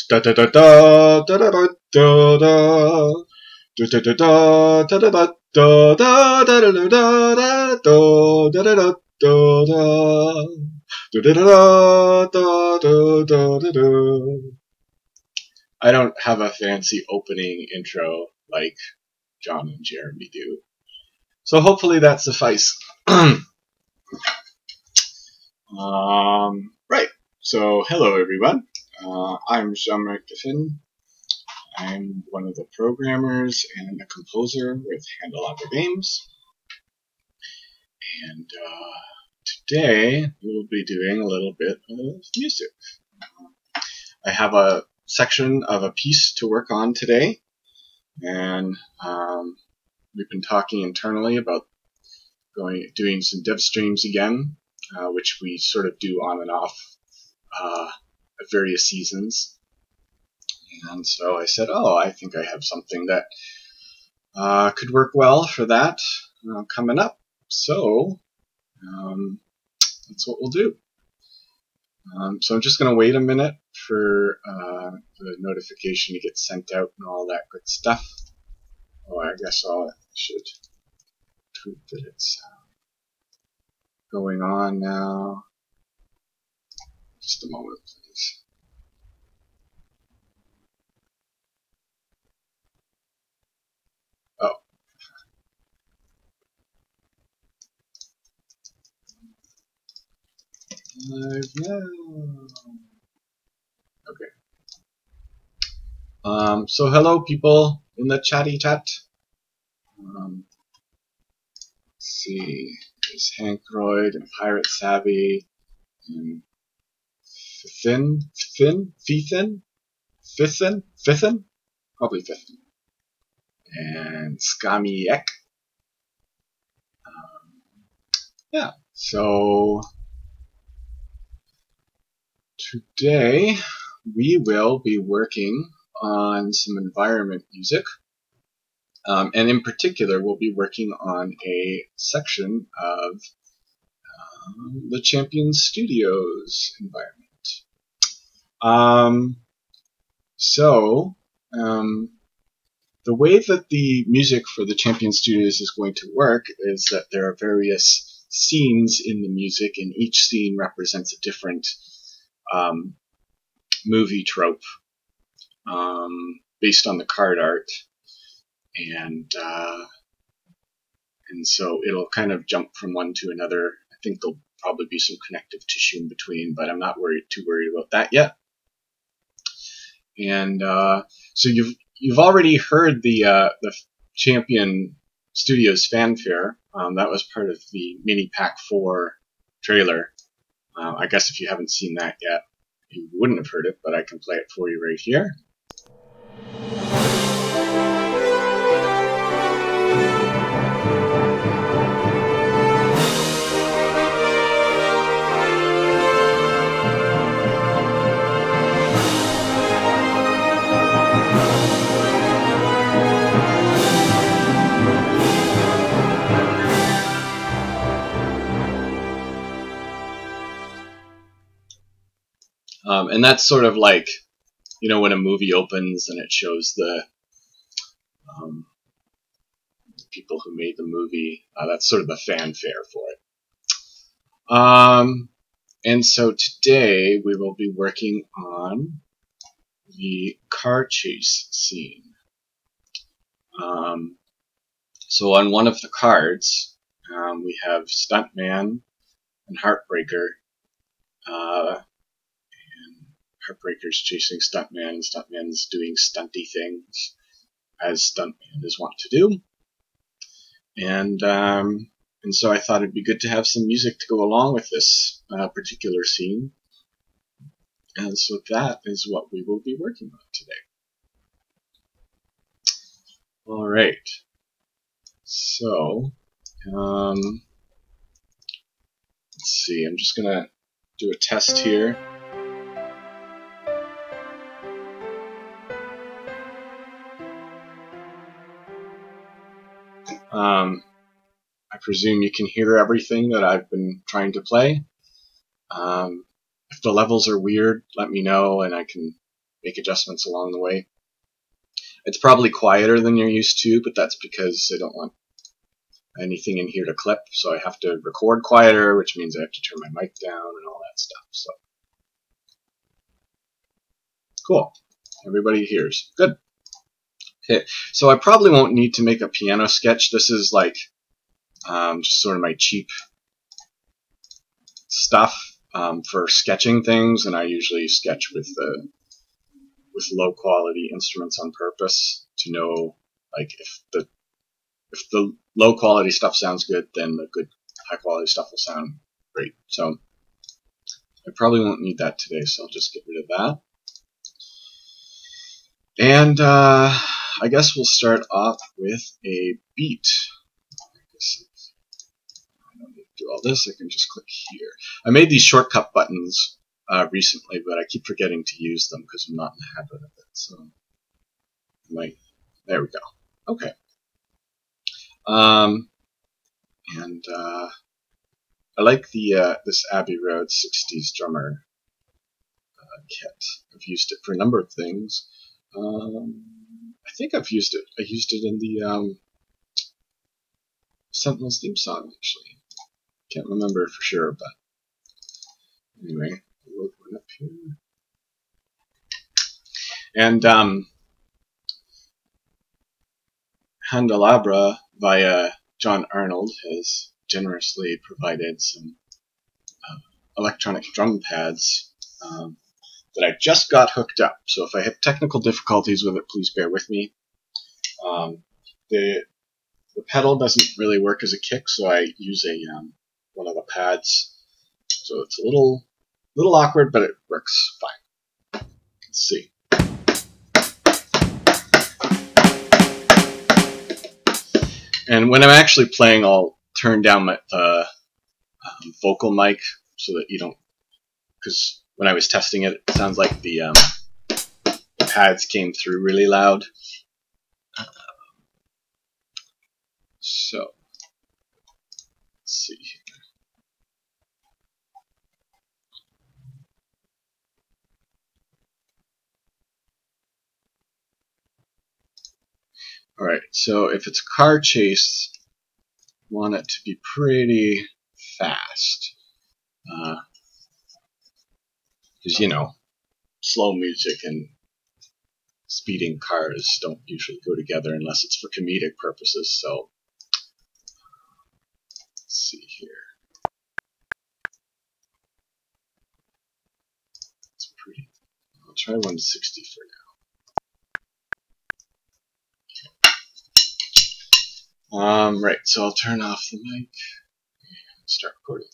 Da da da da da da da da da. Da da da da da da da da da da da da da da da da da. I don't have a fancy opening intro like John and Jeremy do, so hopefully that suffices. Right. So hello everyone. I'm Jean-Marc. I'm one of the programmers and a composer with Handelabra Games. And today we will be doing a little bit of music. I have a section of a piece to work on today, and we've been talking internally about doing some dev streams again, which we sort of do on and off at various seasons. And so I said, oh, I think I have something that could work well for that coming up. So that's what we'll do. So I'm just going to wait a minute for the notification to get sent out and all that good stuff. Oh, I guess I should tweet that it's going on now. Just a moment, please. Oh. Live now. Okay. So hello people in the chatty chat. Let's see. There's Hankroyd and Pirate Savvy and Fithin? Probably Fithin. And Skamiek. Yeah, so today we will be working on some environment music, and in particular we'll be working on a section of the Champion Studios environment. The way that the music for the Champion Studios is going to work is that there are various scenes in the music, and each scene represents a different movie trope based on the card art, and so it'll kind of jump from one to another. I think there'll probably be some connective tissue in between, but I'm not too worried about that yet. And so you've already heard the Champion Studios fanfare. That was part of the Mini Pack 4 trailer. I guess if you haven't seen that yet, you wouldn't have heard it, but I can play it for you right here. And that's sort of like, you know, when a movie opens and it shows the people who made the movie. That's sort of the fanfare for it. And so today we will be working on the car chase scene. So on one of the cards, we have Stuntman and Heartbreaker. Heartbreaker's chasing Stuntman, and Stuntman's doing stunty things, as Stuntman is wont to do. And so I thought it'd be good to have some music to go along with this particular scene. And so that is what we will be working on today. All right. So, let's see. I'm just going to do a test here. I presume you can hear everything that I've been trying to play. If the levels are weird, let me know and I can make adjustments along the way. It's probably quieter than you're used to, but that's because I don't want anything in here to clip, so I have to record quieter, which means I have to turn my mic down and all that stuff. So cool. Everybody hears. Good. Okay, so I probably won't need to make a piano sketch. This is like just sort of my cheap stuff for sketching things, and I usually sketch with low quality instruments on purpose to know, like, if the low quality stuff sounds good, then the good high quality stuff will sound great. So I probably won't need that today, so I'll just get rid of that. And I guess we'll start off with a beat. I don't need to do all this, I can just click here. I made these shortcut buttons recently, but I keep forgetting to use them because I'm not in the habit of it. So there we go. Okay. And I like the this Abbey Road 60s drummer kit. I've used it for a number of things. I think I've used it. I used it in the Sentinels theme song, actually. Can't remember for sure, but anyway, we'll open up here. And Handelabra via John Arnold has generously provided some electronic drum pads that I just got hooked up. So if I have technical difficulties with it, please bear with me. The pedal doesn't really work as a kick, so I use one of the pads. So it's a little awkward, but it works fine. Let's see. And when I'm actually playing, I'll turn down my vocal mic so that you don't, because when I was testing it, it sounds like the pads came through really loud. So let's see here. Alright, so if it's a car chase, I want it to be pretty fast. Because, you know, slow music and speeding cars don't usually go together unless it's for comedic purposes, so let's see here. It's pretty. I'll try 160 for now. Right, so I'll turn off the mic and start recording.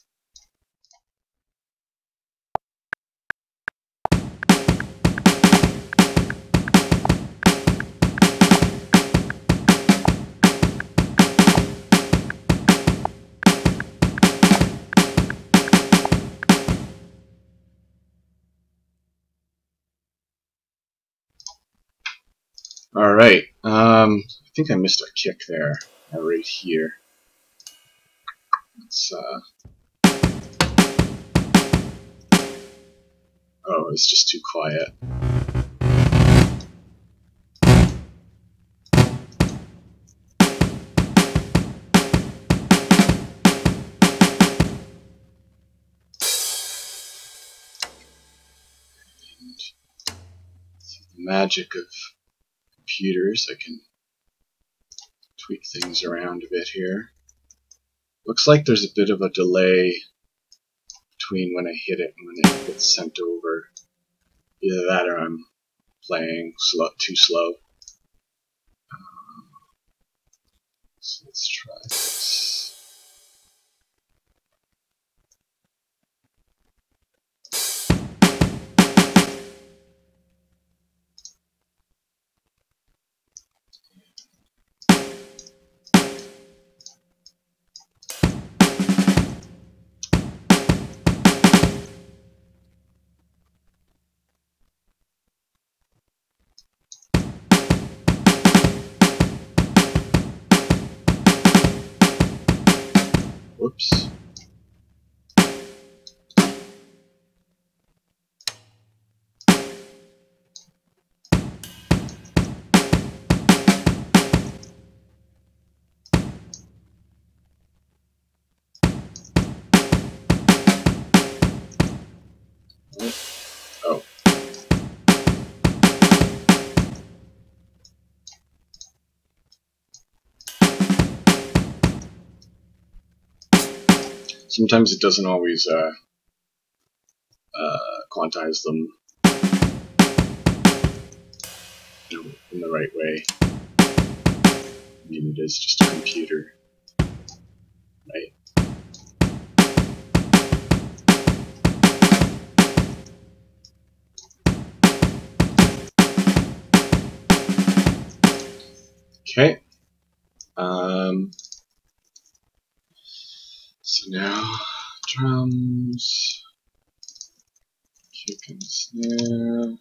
Alright, I think I missed a kick there, right here. Let's, oh, it's just too quiet. And the magic of computers, I can tweak things around a bit here. Looks like there's a bit of a delay between when I hit it and when it gets sent over. Either that or I'm playing too slow. So let's try this. Sometimes it doesn't always quantize them in the right way. I mean, it is just a computer, right? Okay. So now drums, kick and snare,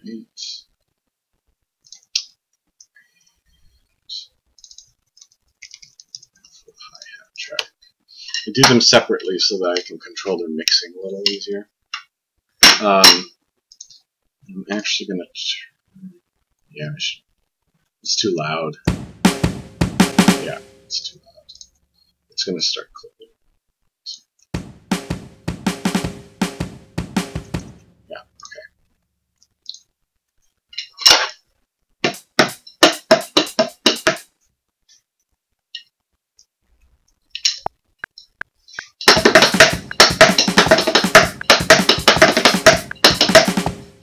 right. Hi-hat track. I do them separately so that I can control their mixing a little easier. I'm actually gonna. Yeah, it's too loud. Yeah, it's too loud. It's gonna start clipping. Yeah, okay.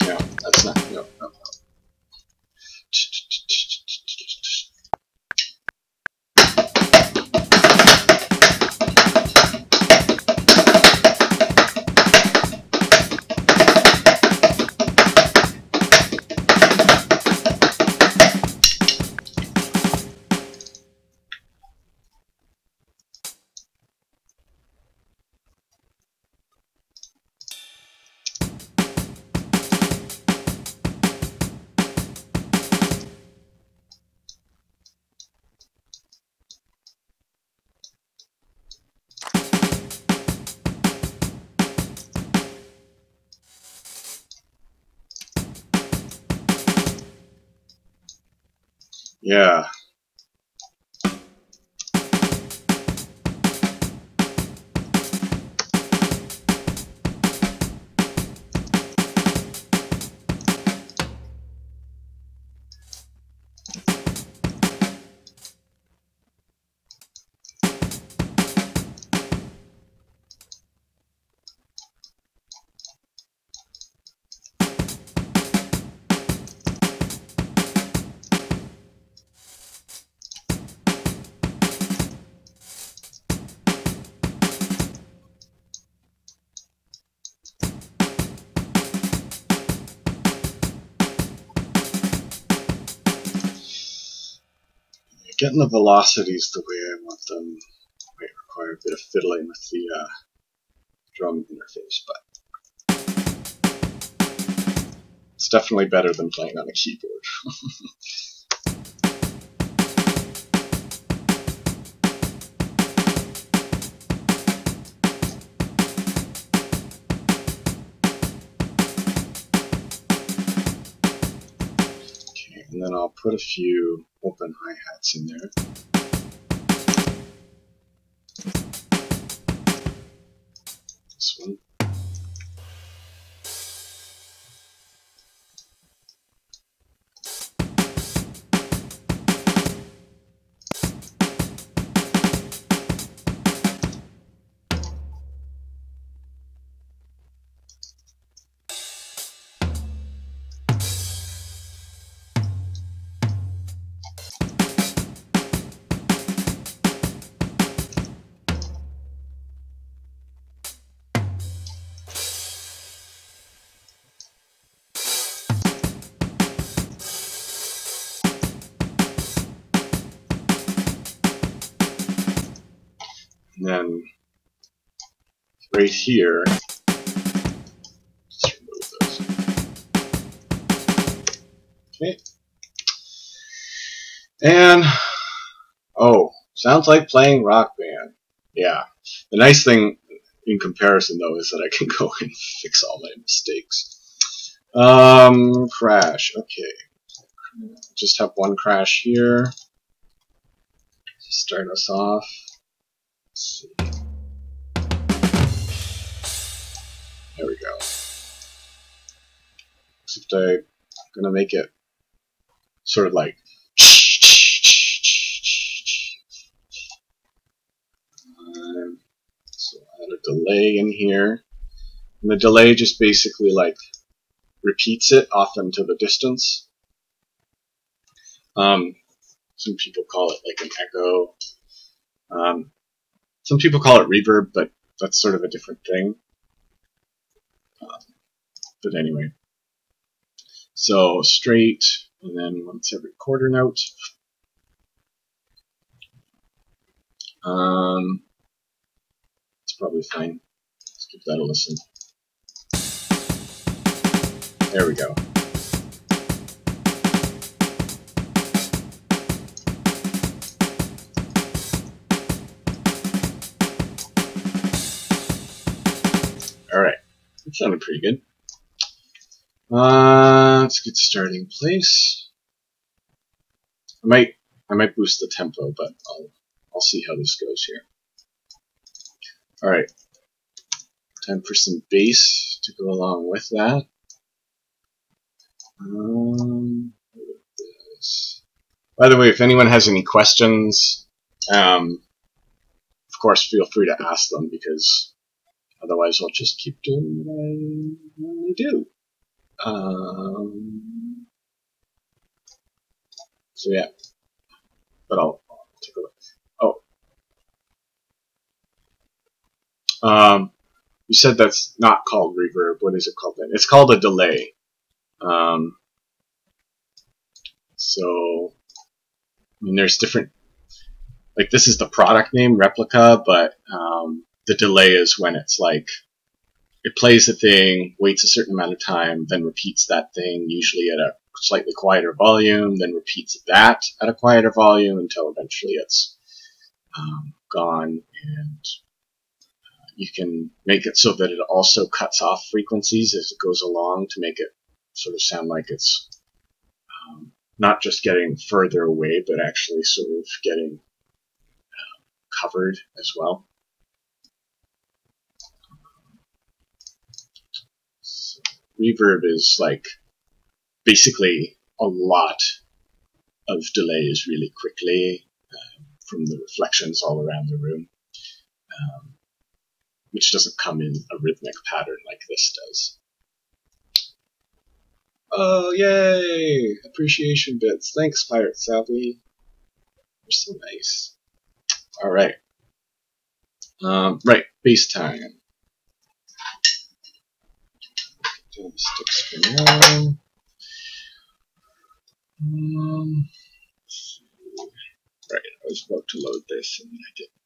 No, that's not. No. Yeah. Getting the velocities the way I want them might require a bit of fiddling with the drum interface, but it's definitely better than playing on a keyboard. Okay, and then I'll put a few open hi-hats in there. This one. And then right here, just remove those. Okay. And, oh, sounds like playing Rock Band. Yeah. The nice thing in comparison, though, is that I can go and fix all my mistakes. Crash. Okay. Just have one crash here. Start us off. Let's see. There we go. Except I'm gonna make it sort of like delay in here. And the delay just basically like repeats it off into the distance. Some people call it like an echo. Some people call it reverb, but that's sort of a different thing. But anyway, so straight, and then once every quarter note. It's probably fine. Let's give that a listen. There we go. Alright, that sounded pretty good. Let's get starting place. I might boost the tempo, but I'll see how this goes here. Alright, time for some bass to go along with that. By the way, if anyone has any questions, of course feel free to ask them, because otherwise I'll just keep doing what I normally do. So yeah, but I'll take a look. Oh, you said that's not called reverb. What is it called then? It's called a delay. So, I mean, there's different, like this is the product name, replica, but the delay is when it's like, it plays the thing, waits a certain amount of time, then repeats that thing, usually at a slightly quieter volume, then repeats that at a quieter volume until eventually it's gone. And you can make it so that it also cuts off frequencies as it goes along to make it sort of sound like it's not just getting further away, but actually sort of getting covered as well. So reverb is like basically a lot of delays really quickly from the reflections all around the room, which doesn't come in a rhythmic pattern like this does. Oh, yay! Appreciation bits. Thanks, Pirate Savvy. You're so nice. Alright. Right, bass time. Sticks for now. Right, I was about to load this and I didn't.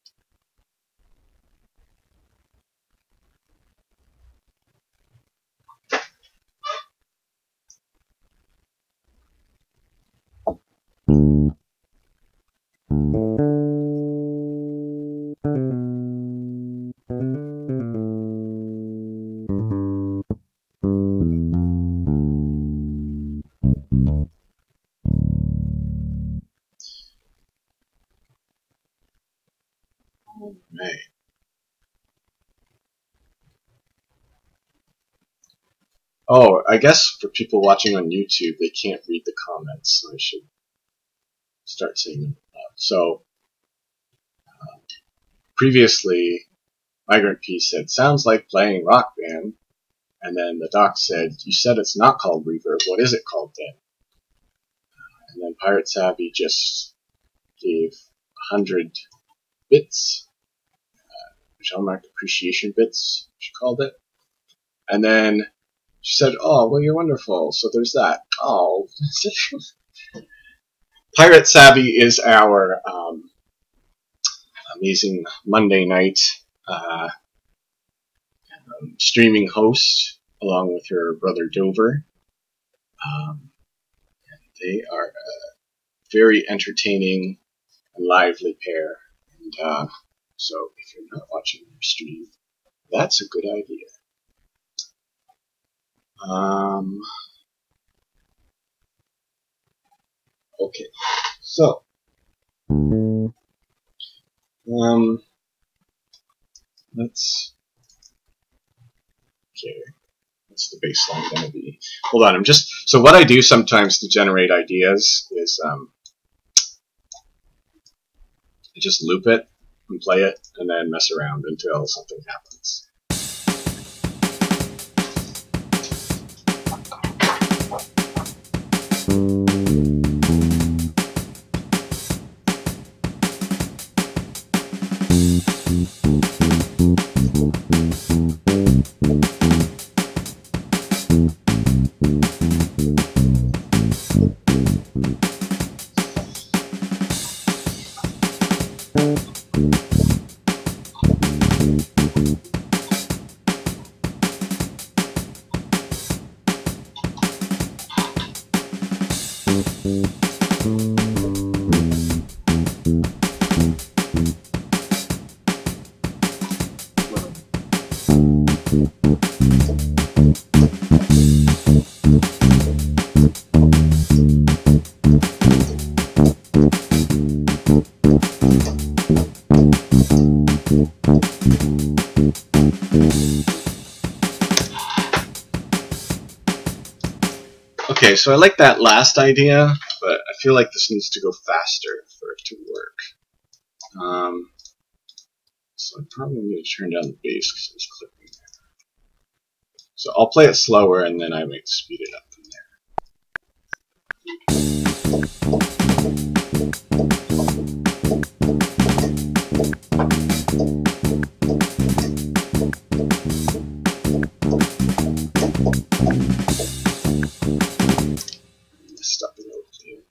Right. Oh, I guess for people watching on YouTube, they can't read the comments, so I should start saying them out. So, previously, Migrant P said, sounds like playing Rock Band. And then the doc said, you said it's not called reverb. What is it called then? And then Pirate Savvy just gave 100 bits. Jean-Marc appreciation bits, she called it. And then she said, oh, well, you're wonderful. So there's that. Oh. Pirate Savvy is our amazing Monday night streaming host, along with her brother Dover. And they are a very entertaining and lively pair. And so if you're not watching their stream, that's a good idea. Okay, so let's. Okay, what's the bass line going to be? Hold on, so what I do sometimes to generate ideas is I just loop it and play it, and then mess around until something happens. Okay, so I like that last idea, but I feel like this needs to go faster for it to work. So I probably need to turn down the bass because I was clipping there. So I'll play it slower and then I might speed it up from there. Stop it over here.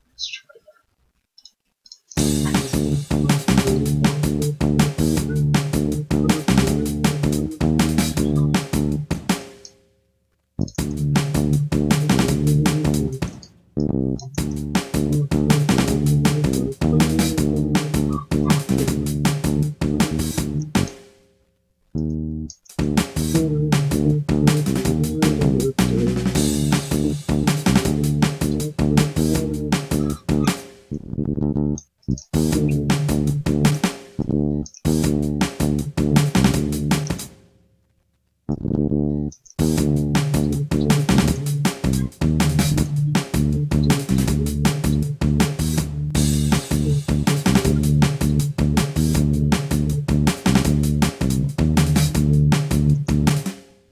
Let's try that.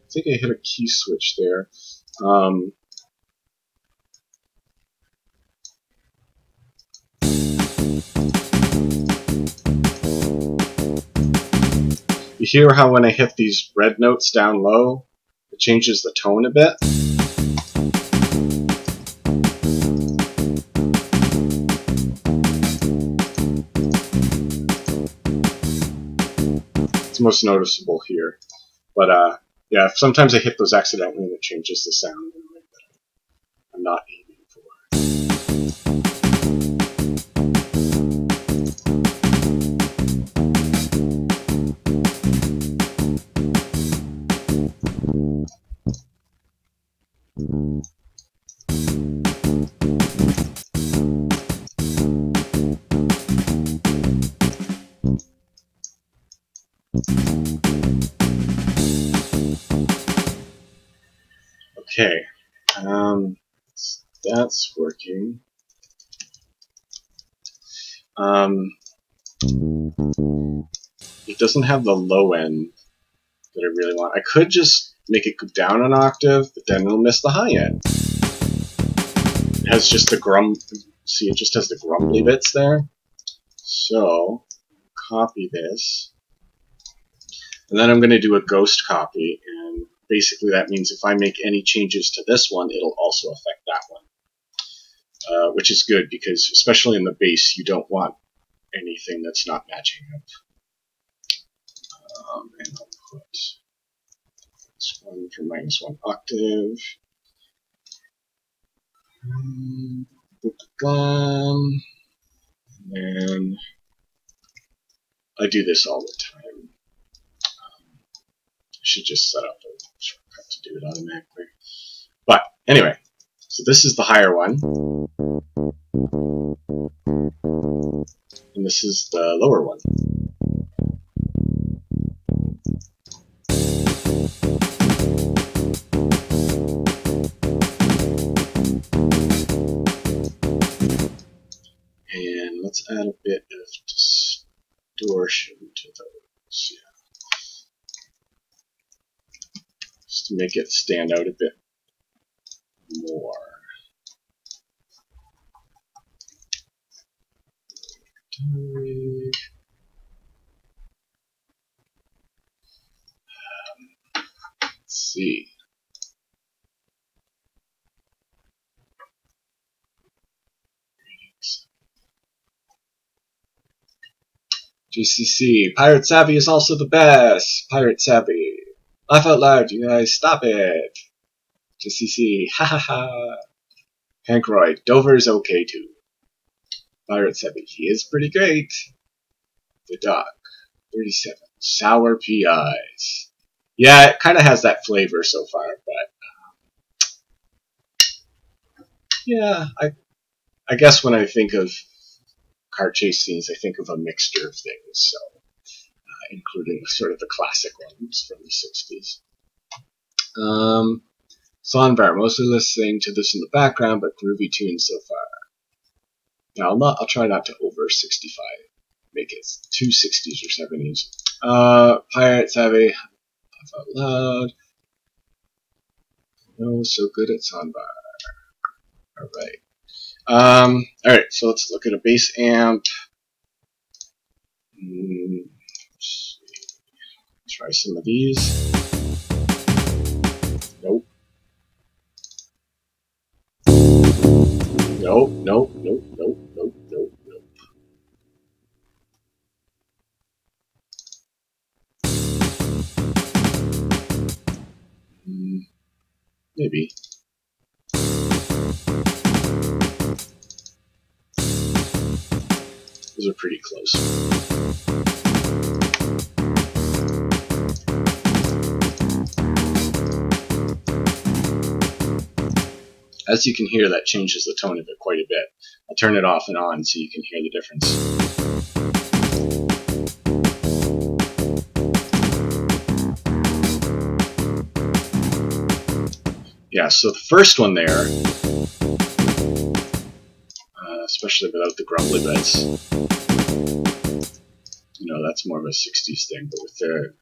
I think I hit a key switch there. You hear how when I hit these red notes down low, it changes the tone a bit? It's most noticeable here. But yeah, sometimes I hit those accidentally and it changes the sound in a way that I'm not aiming for. Okay, that's working. It doesn't have the low end that I really want. I could just make it go down an octave, but then it'll miss the high end. It has just the see, it just has the grumbly bits there. So, copy this. And then I'm going to do a ghost copy, and basically that means if I make any changes to this one, it'll also affect that one. Which is good, because especially in the bass, you don't want anything that's not matching up. And I'll put this one for -1 octave. And then I do this all the time. I should just set up a shortcut to do it automatically. But anyway, So this is the higher one, and this is the lower one. And let's add a bit of distortion to those, yeah, just to make it stand out a bit more. Let's see. GCC, Pirate Savvy is also the best. Pirate Savvy. Laugh out loud, you guys, stop it. GCC, ha ha ha. Hankroyd, Dover's okay too. Pirate Savvy, he is pretty great. The Duck, 37, Sour PIs. Yeah, it kind of has that flavor so far, but yeah, I guess when I think of car chase scenes, I think of a mixture of things, so including sort of the classic ones from the 60s. Sonbar, mostly listening to this in the background, but groovy tunes so far. Now I'll try not to over 65, make it 2 60s or 70s. Pirate Savvy, laugh out loud. No, so good at Sonbar. Alright. Alright, so let's look at a bass amp. Let's see. Try some of these. Nope. Nope, nope, nope, nope, nope, nope, nope. Maybe. Those are pretty close. As you can hear, that changes the tone of it quite a bit. I'll turn it off and on so you can hear the difference. Yeah, so the first one there, especially without the grumbly bits, you know, that's more of a 60s thing, but with the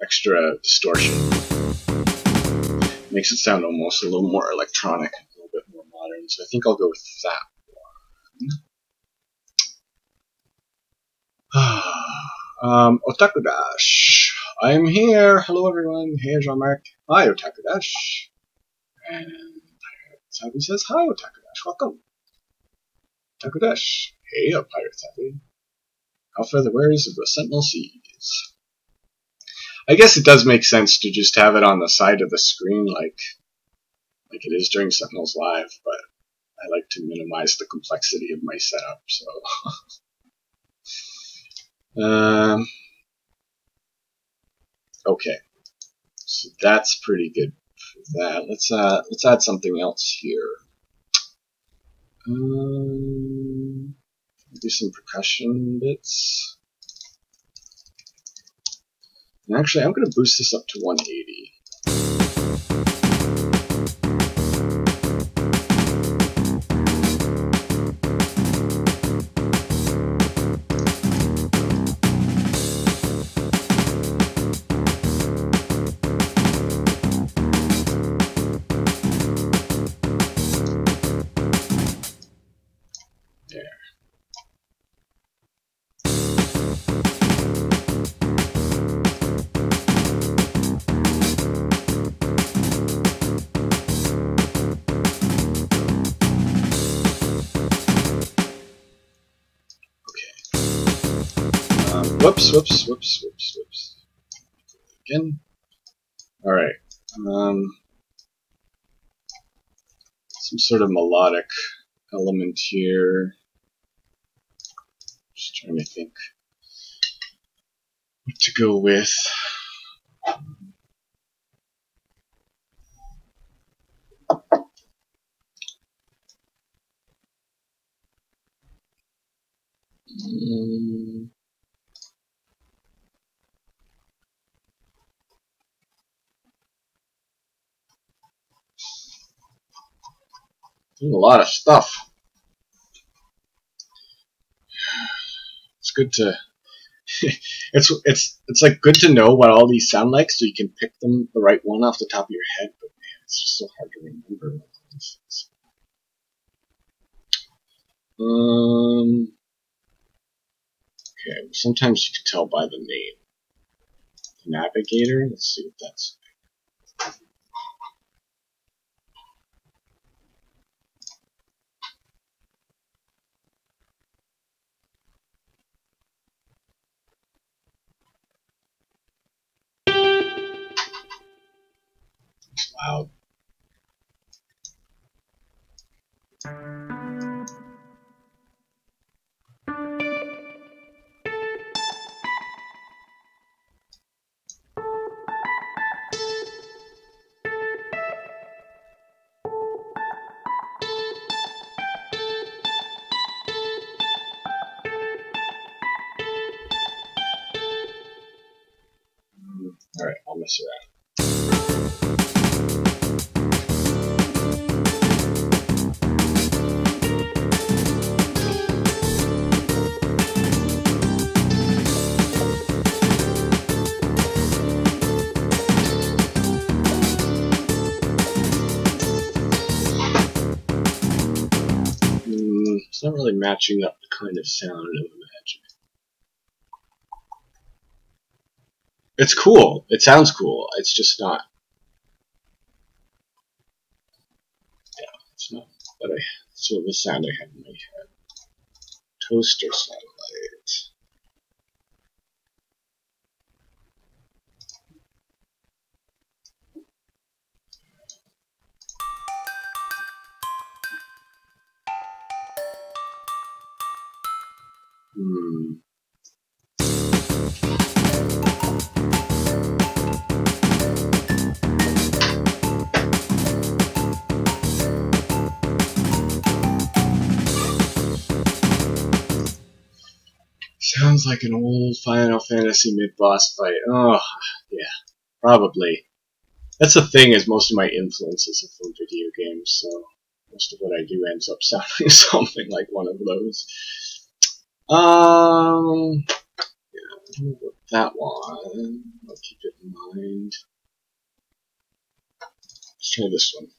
extra distortion, it makes it sound almost a little more electronic, a little bit more modern, so I think I'll go with that one. Otaku Dash, I'm here. Hello everyone. Hey Jean-Marc. Hi Otaku Dash. And Pirate Savvy says hi Otaku Dash. Welcome. Otaku Dash. Hey Pirate Savvy. How far the wares of the Sentinel seas. I guess it does make sense to just have it on the side of the screen like it is during Sentinels Live, but I like to minimize the complexity of my setup, so okay, so that's pretty good for that. Let's add something else here. Do some percussion bits. And actually, I'm going to boost this up to 180. Whoops. Again. Alright. Some sort of melodic element here. Just trying to think what to go with. Doing a lot of stuff. It's good to it's like good to know what all these sound like so you can pick them the right one off the top of your head, but man, it's just so hard to remember what these things. Okay, sometimes you can tell by the name. The navigator, let's see what that's. It's loud. Alright, I'll mess around. It's not really matching up the kind of sound I'm imagining. It's cool. It sounds cool. It's just not. Yeah, it's not. But it's sort of the sound I have in my head. Toaster satellite. Sounds like an old Final Fantasy mid-boss fight. Oh, yeah, probably. That's the thing, is most of my influences are from video games, so most of what I do ends up sounding something like one of those. Yeah, I don't know about that one. I'll keep it in mind. Let's try this one.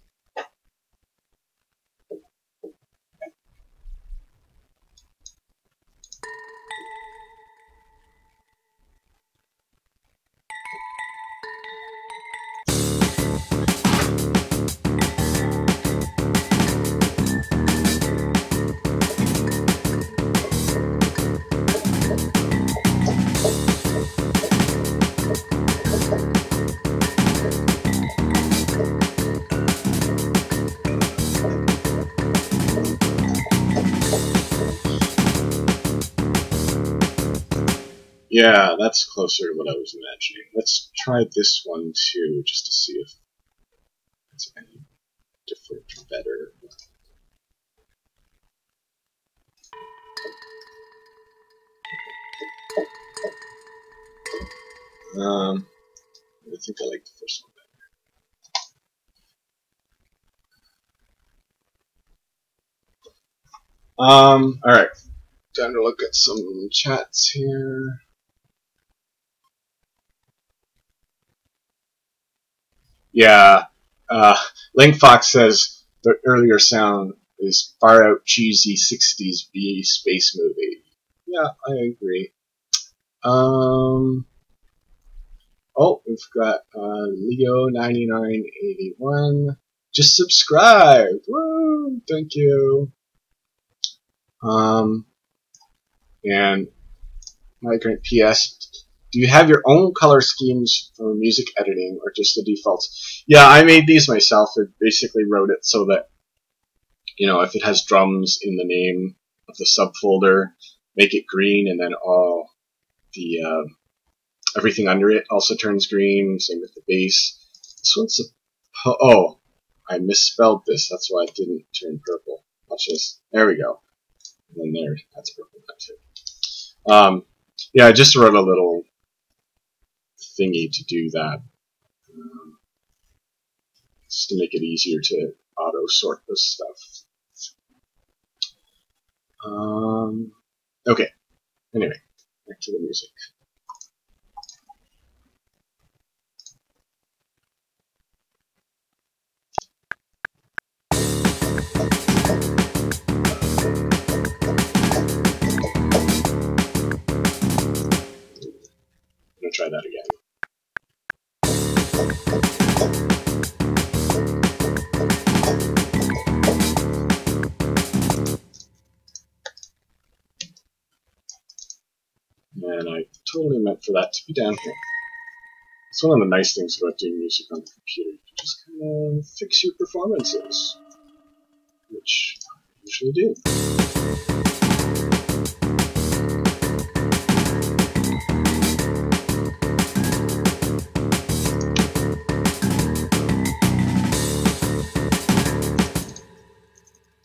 Yeah, that's closer to what I was imagining. Let's try this one too, just to see if it's any different or better. I think I like the first one better. Alright. Time to look at some chats here. Yeah. Link Fox says the earlier sound is far out cheesy 60s B space movie. Yeah, I agree. Oh, we've got Leo9981. Just subscribe. Woo! Thank you. And Migrant PS, do you have your own color schemes for music editing or just the defaults? Yeah, I made these myself. I basically wrote it so that, you know, if it has drums in the name of the subfolder, make it green, and then all the everything under it also turns green. Same with the bass. This one's oh, I misspelled this. That's why it didn't turn purple. Watch this. There we go. And then there, that's purple now too. Yeah, I just wrote a little thingy to do that, just to make it easier to auto sort this stuff. Okay. Anyway, back to the music. I'm gonna try that again. And I totally meant for that to be down here. It's one of the nice things about doing music on the computer. You can just kind of fix your performances, which I usually do.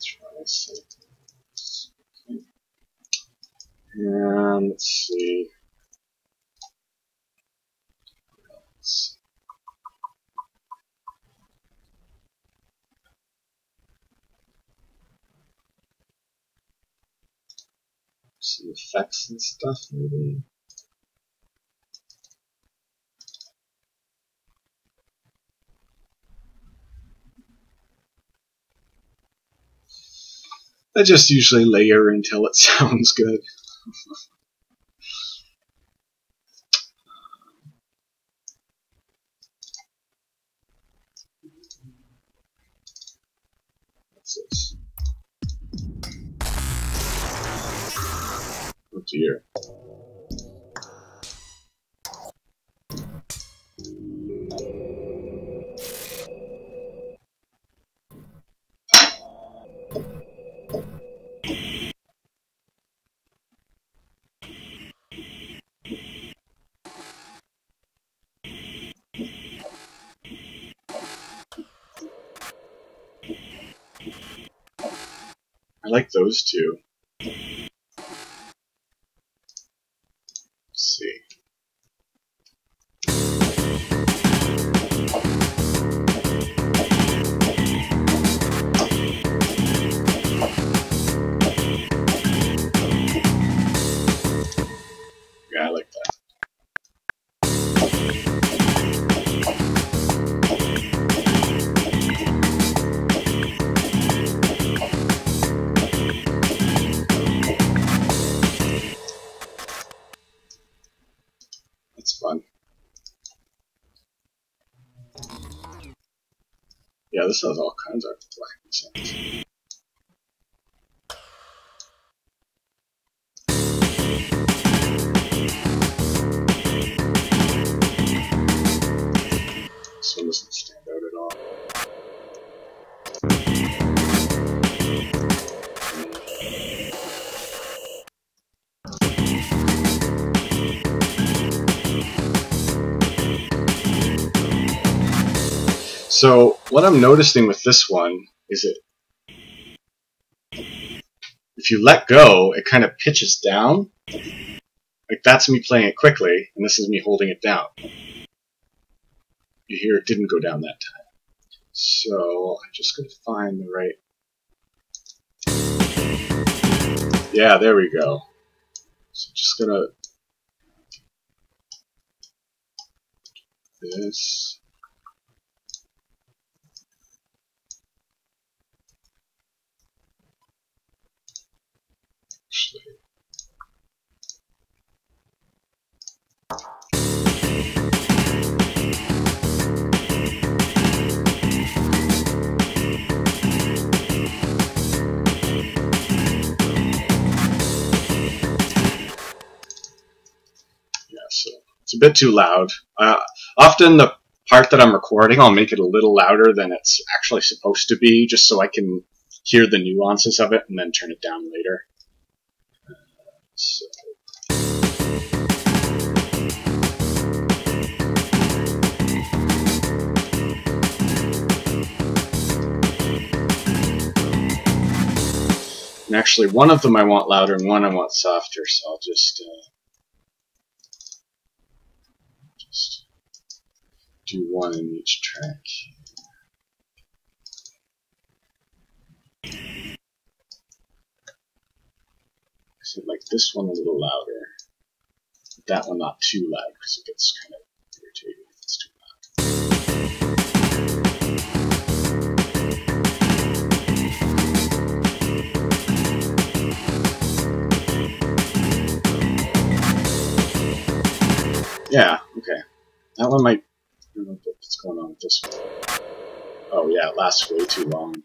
Try Sentinels. Okay. And let's see. Some effects and stuff, maybe. I just usually layer until it sounds good. What's this? Oh dear. I like those two. Let's see. Yeah, I like that. That's fun. Yeah, this has all kinds of wacky sounds. This one doesn't stand out at all. So what I'm noticing with this one is if you let go, it kind of pitches down. Like that's me playing it quickly, and this is me holding it down. You hear it didn't go down that time. So I'm just going to find the right... Yeah, there we go. So just going to... This... Actually... So it's a bit too loud. Often the part that I'm recording, I'll make it a little louder than it's actually supposed to be, just so I can hear the nuances of it and then turn it down later. So. And actually, one of them I want louder and one I want softer, so I'll just do one in each track. So like this one a little louder. But that one not too loud because it gets kind of irritating if it's too loud. Yeah, okay. That one might... I don't know what's going on with this one. Oh yeah, it lasts way too long.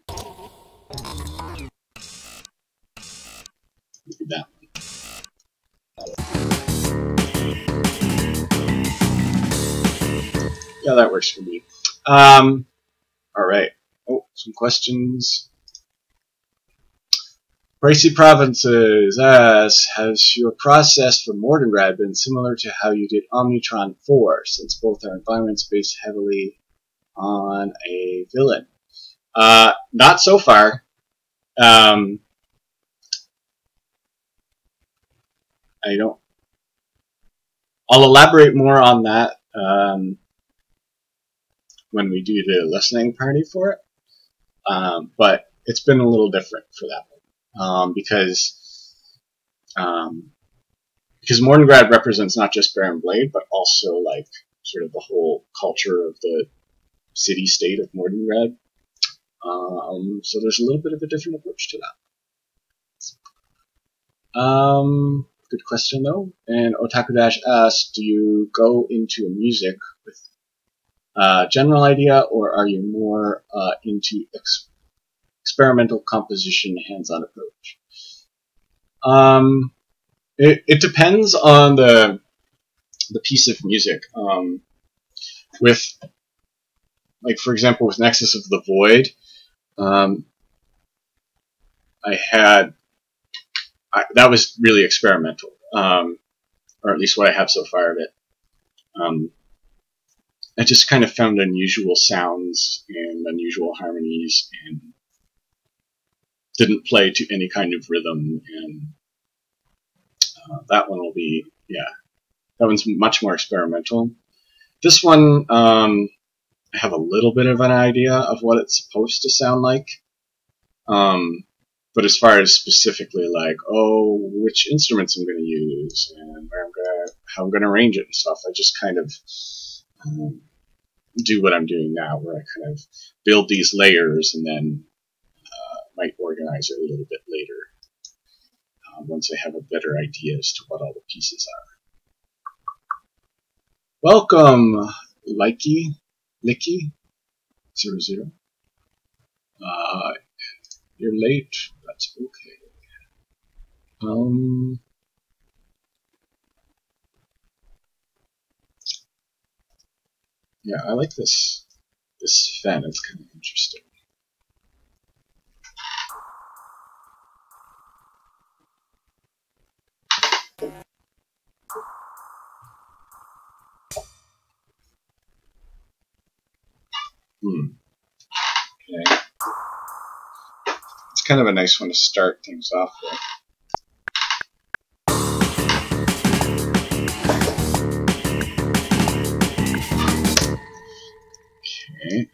Maybe that one. Yeah, that works for me. Alright. Oh, some questions. Pricey Provinces asks, has your process for Mordengrad been similar to how you did Omnitron 4, since both are environments based heavily on a villain? Not so far. I don't... I'll elaborate more on that when we do the listening party for it. But it's been a little different for that one. Because Mordengrad represents not just Baron Blade, but also like sort of the whole culture of the city-state of Mordengrad. So there's a little bit of a different approach to that. Good question though. And Otaku Dash asks, do you go into music with general idea, or are you more into experimental composition, hands-on approach? It depends on the piece of music. With, like, for example, with Nexus of the Void, that was really experimental, or at least what I have so far of it. I just kind of found unusual sounds and unusual harmonies, and didn't play to any kind of rhythm, and that one will be, yeah, that one's much more experimental. This one, I have a little bit of an idea of what it's supposed to sound like, but as far as specifically like, oh, which instruments I'm going to use and how I'm going to arrange it and stuff, I just kind of do what I'm doing now, where I kind of build these layers and then might organize it a little bit later once I have a better idea as to what all the pieces are. Welcome, Licky 00. You're late. That's okay. Yeah, I like this fan. It's kind of interesting. Okay. It's kind of a nice one to start things off with. Okay.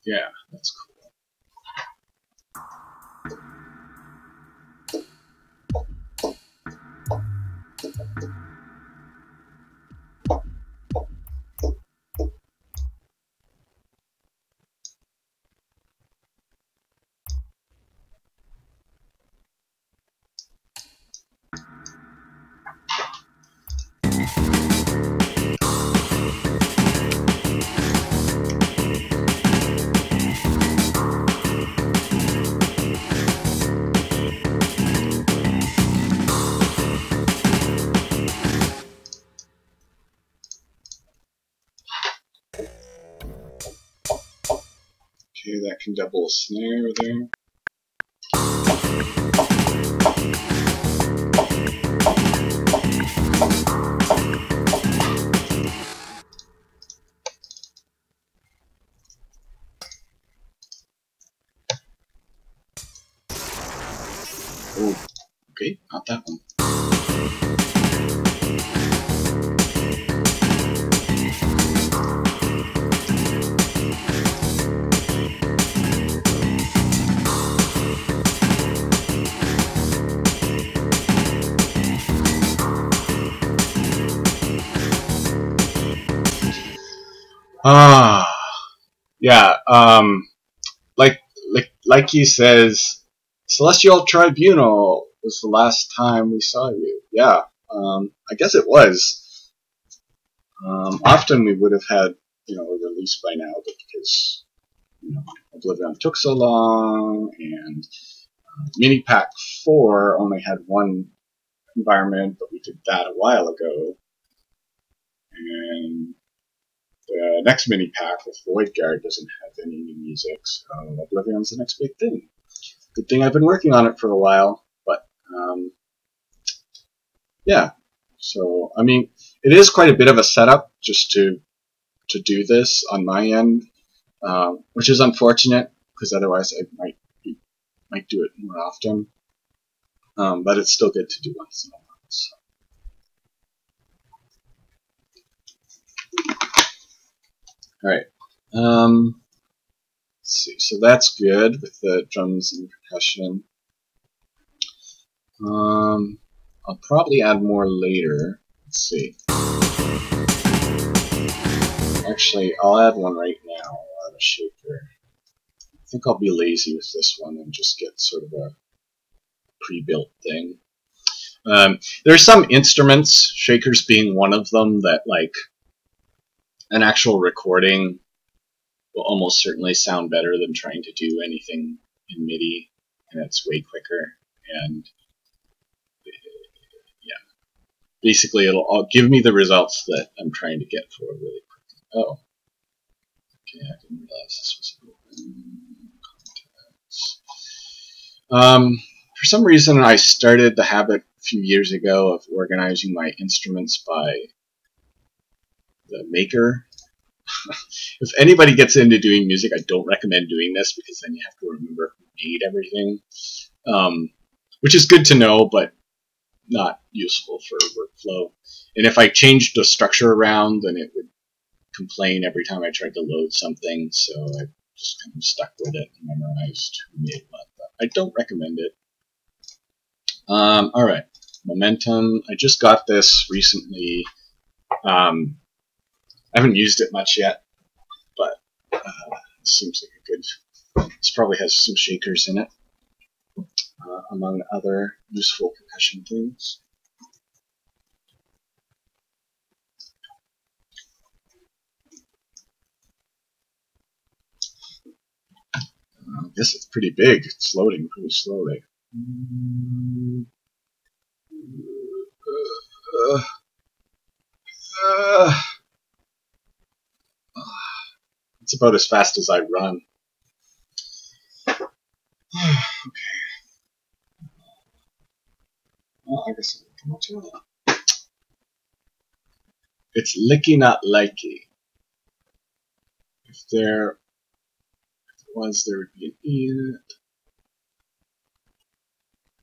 Yeah, that's cool. Okay, that can double a snare there. Oh, okay, not that one. Ah, yeah. Like he says, Celestial Tribunal was the last time we saw you. Yeah. I guess it was. Often we would have had, a release by now, but because OblivAeon took so long, and Mini Pack 4 only had one environment, but we did that a while ago. And the next mini pack with Void Guard doesn't have any new music, so OblivAeon's the next big thing. Good thing I've been working on it for a while, but yeah. So I mean, it is quite a bit of a setup just to do this on my end, which is unfortunate because otherwise I might do it more often. But it's still good to do once in a while. So. All right. Let's see. So that's good with the drums and percussion. I'll probably add more later. Let's see. Actually, I'll add one right now. I'll add a shaker. I think I'll be lazy with this one and just get sort of a pre-built thing. There's some instruments, shakers being one of them, that like an actual recording will almost certainly sound better than trying to do anything in MIDI, and it's way quicker. And yeah, basically it'll give me the results that I'm trying to get for really quickly. Oh, okay, I didn't realize this was open contacts. For some reason, I started the habit a few years ago of organizing my instruments by the maker. If anybody gets into doing music, I don't recommend doing this because then you have to remember who made everything, which is good to know, but not useful for workflow. And if I changed the structure around, then it would complain every time I tried to load something, so I just kind of stuck with it and memorized who made what. But I don't recommend it. All right, Momentum. I just got this recently. I haven't used it much yet, but it seems like a good. This probably has some shakers in it, among other useful percussion things. This is pretty big. It's loading pretty slowly. It's about as fast as I run. Okay. Well, I guess I'll come to it. It's licky not likey. If there was, there would be an E in it.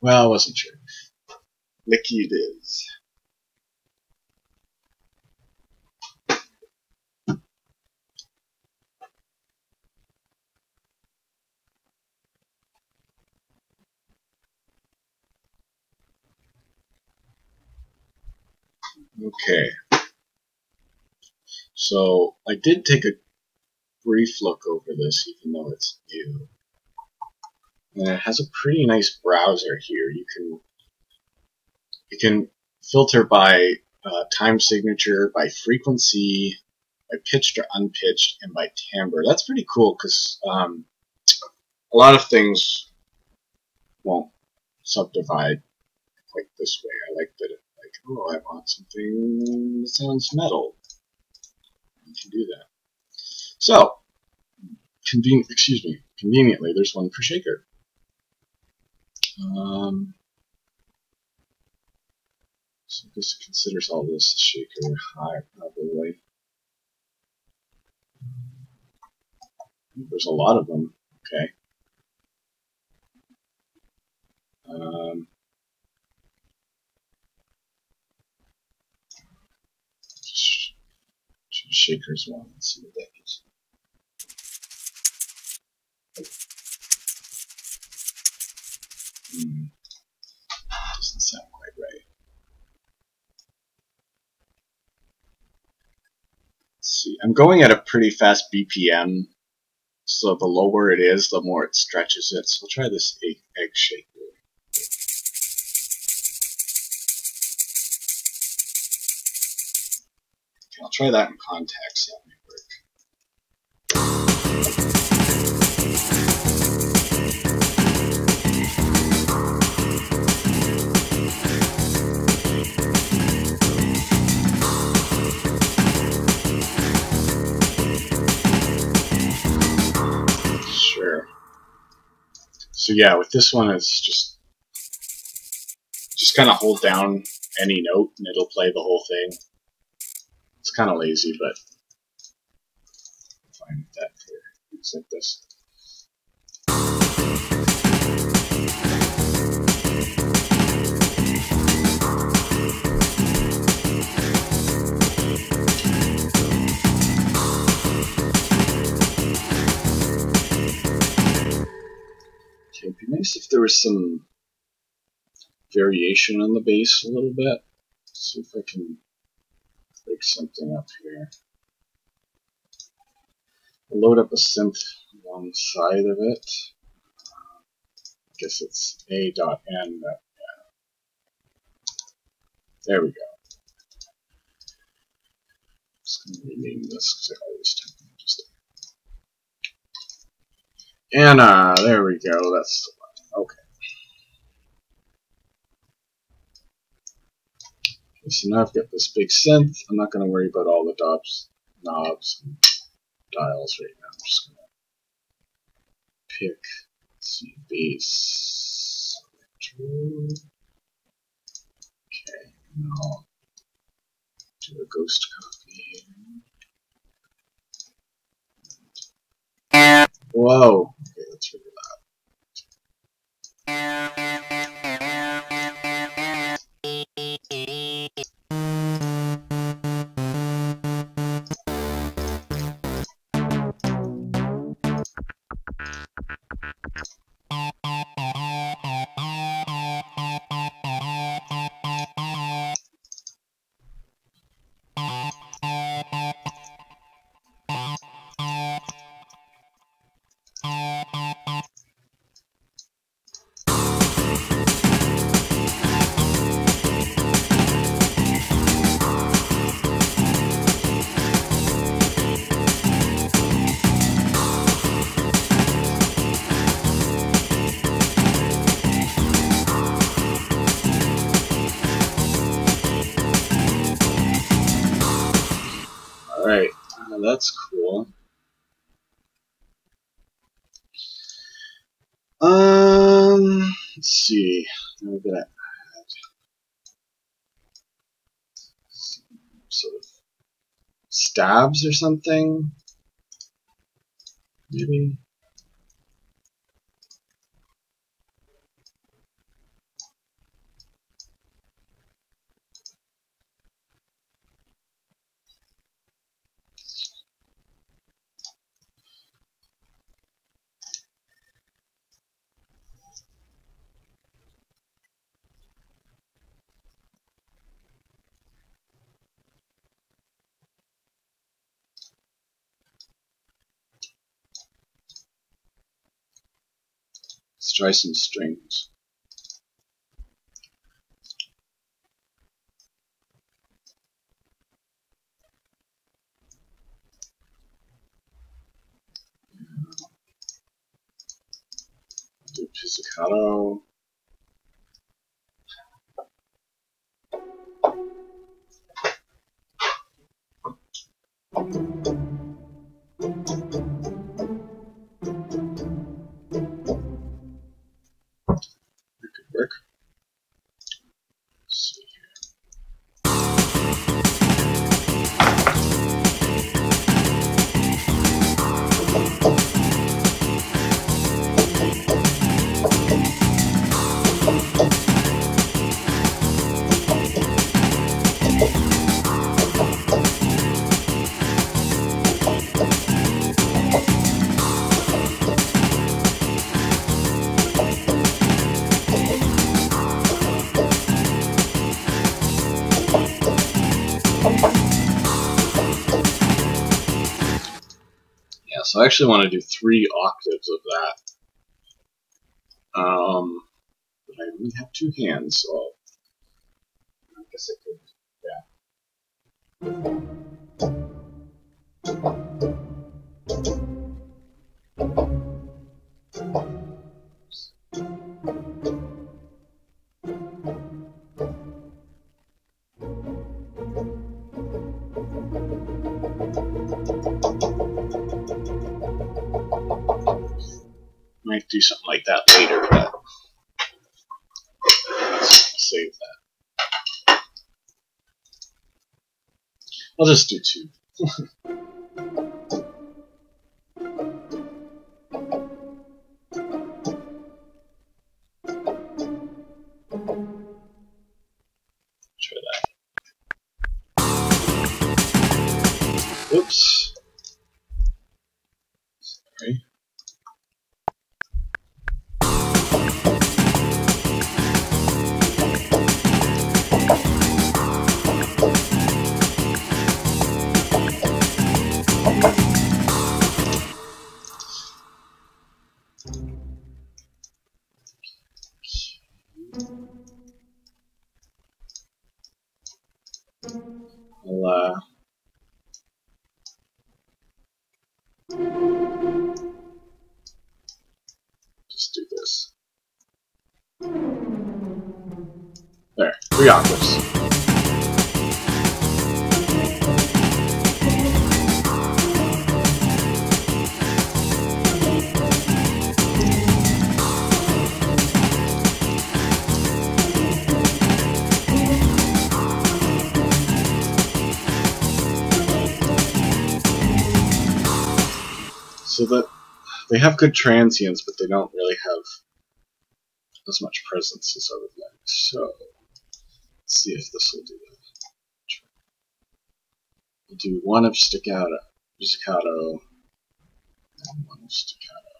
Well, I wasn't sure. Licky it is. Okay. So I did take a brief look over this, even though it's new. And it has a pretty nice browser here. You can filter by time signature, by frequency, by pitched or unpitched, and by timbre. That's pretty cool because a lot of things won't subdivide quite this way. I like that. Oh, I want something that sounds metal. You can do that. So, conveniently, there's one for shaker. So this considers all this shaker high, probably. There's a lot of them. Okay. Shakers one. Let's see what that is. Doesn't sound quite right. Let's see. I'm going at a pretty fast BPM, so the lower it is, the more it stretches it. So we'll try this egg shaker. Okay, I'll try that in context. That might work. Sure. So yeah, with this one, it's just kind of hold down any note and it'll play the whole thing. It's kind of lazy, but I'm fine with that for things like this. Okay, it'd be nice if there was some variation on the bass a little bit. Let's see if I can break something up here. I'll load up a synth alongside of it. I guess it's A.N. There we go. I'm just going to rename this because I always type in just Anna. There we go. That's the one. Okay. So now I've got this big synth. I'm not going to worry about all the knobs and dials right now. I'm just going to pick, let's see, bass. Okay, and I'll do a ghost copy here. Whoa! Okay, let's figure that out. Alright, that's cool. Let's see. Now we're gonna add some sort of stabs or something. Maybe. Let's try some strings. Do pizzicato. That could work. Let's see here. So I actually want to do 3 octaves of that. But I only have 2 hands, so I guess I could, yeah. Might do something like that later, but let's save that. I'll just do 2. Try that. Oops. Sorry. I'll just do this. There, 3 octaves. So that they have good transients, but they don't really have as much presence as I would like. So let's see if this will do that. We'll do 1 of staccato, and 1 of staccato.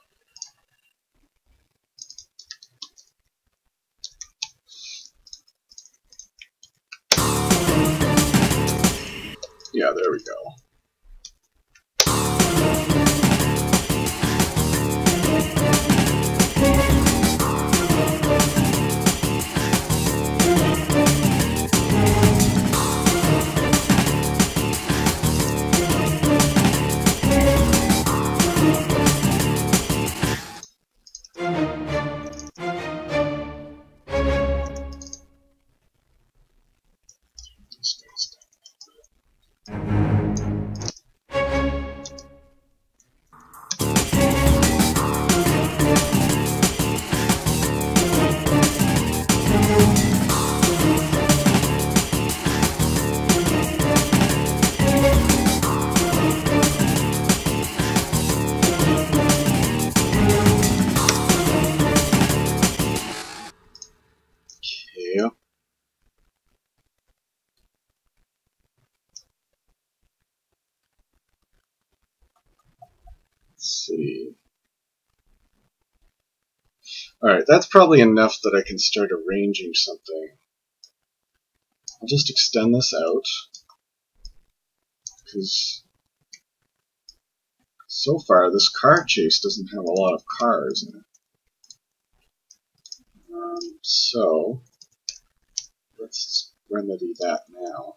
Yeah, there we go. Let's see. Alright, that's probably enough that I can start arranging something. I'll just extend this out, because so far this car chase doesn't have a lot of cars in it. So let's remedy that now.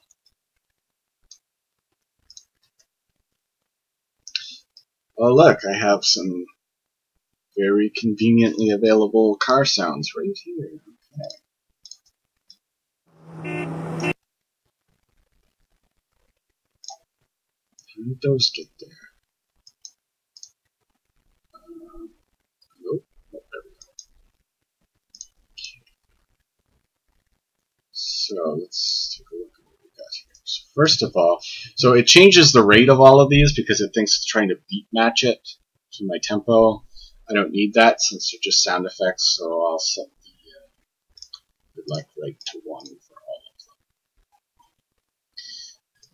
Oh look, I have some very conveniently available car sounds right here. Okay. How did those get there? Nope. Oh, there we go. Okay. So let's take a look at what we got here. So first of all, so it changes the rate of all of these because it thinks it's trying to beat match it to my tempo. I don't need that since they're just sound effects, so I'll set the like rate to 1 for all of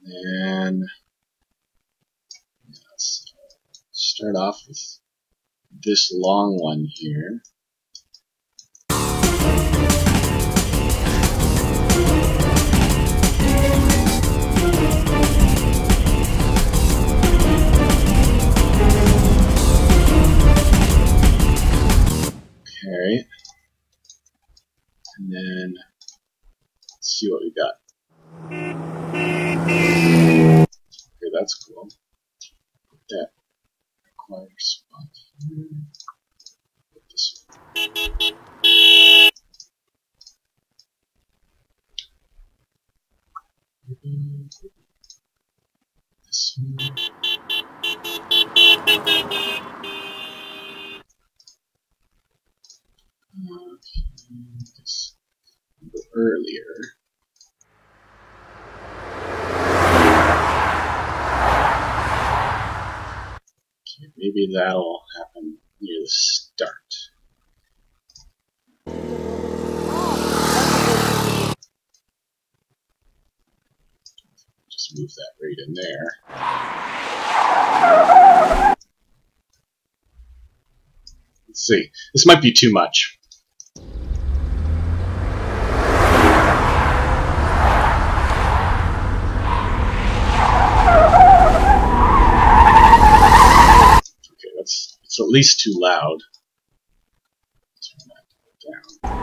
them. And then let's start off with this long one here. that's cool. Put that required spot here. Put this one. This one. This a little earlier. Okay, maybe that'll happen near the start. Just move that right in there. Let's see. This might be too much. Okay, it's at least too loud. Turn that down.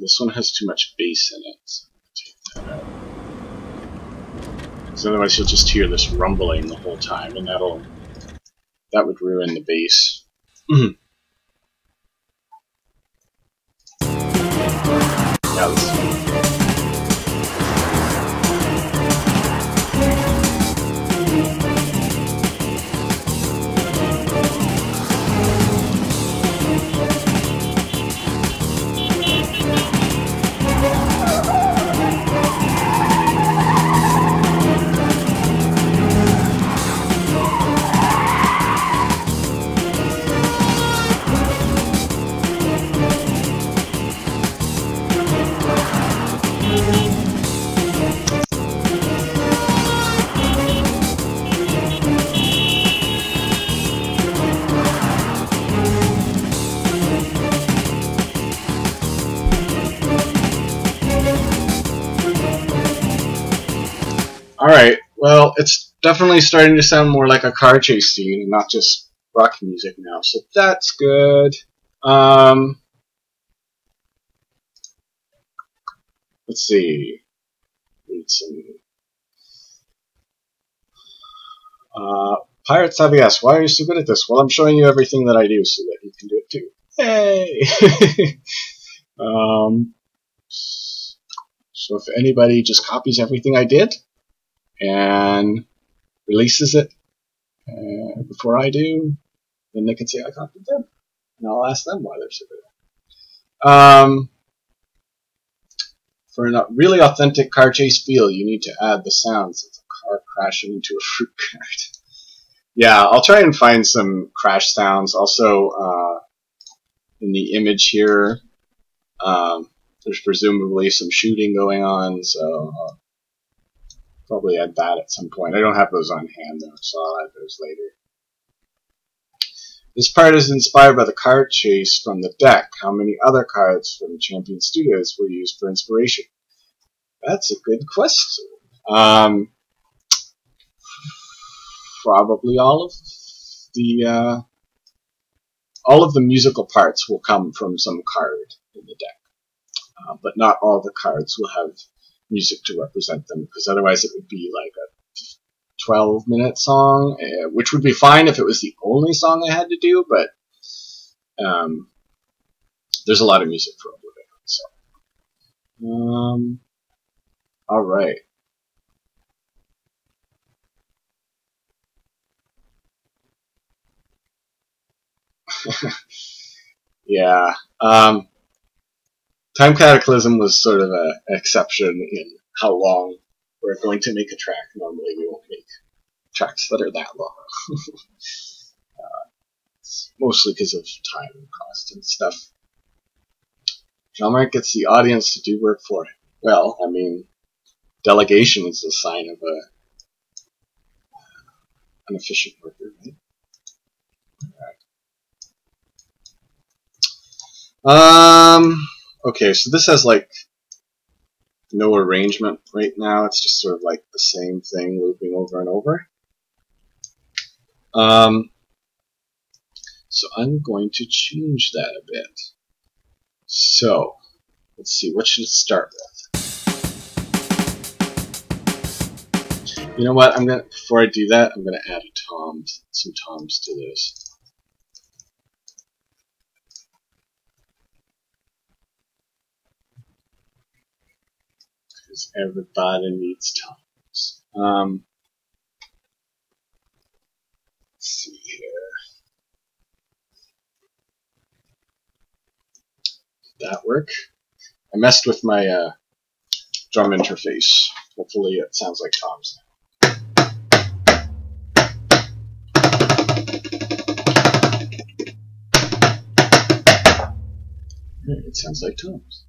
This one has too much bass in it, so take that out. Because otherwise you'll just hear this rumbling the whole time, and that would ruin the bass. Now this one. Alright, well, it's definitely starting to sound more like a car chase scene and not just rock music now, so that's good. Let's see. Read some. Pirate Savvy asks, why are you so good at this? Well, I'm showing you everything that I do so that you can do it too. Hey! So if anybody just copies everything I did and releases it before I do, then they can say I copied them. And I'll ask them why they're so good. For a really authentic car chase feel, you need to add the sounds of a car crashing into a fruit cart. Yeah, I'll try and find some crash sounds. Also, in the image here, there's presumably some shooting going on, so I'll probably add that at some point. I don't have those on hand, though, so I'll add those later. This part is inspired by the card chase from the deck. How many other cards from Champion Studios were used for inspiration? That's a good question. Probably all of the musical parts will come from some card in the deck, but not all the cards will have music to represent them, because otherwise it would be like a 12-minute song, which would be fine if it was the only song I had to do, but there's a lot of music for OblivAeon, so. Alright. Yeah. Time Cataclysm was sort of an exception in how long we're going to make a track. Normally we won't make tracks that are that long. It's mostly because of time and cost and stuff. Jean-Marc gets the audience to do work for him. Well, I mean, delegation is a sign of an efficient worker, right? Okay, so this has like no arrangement right now. It's just sort of like the same thing looping over and over. So I'm going to change that a bit. So let's see, what should it start with? You know what? Before I do that, I'm gonna add some toms to this. Because everybody needs toms. Let's see here. Did that work? I messed with my drum interface. Hopefully it sounds like toms now. It sounds like toms.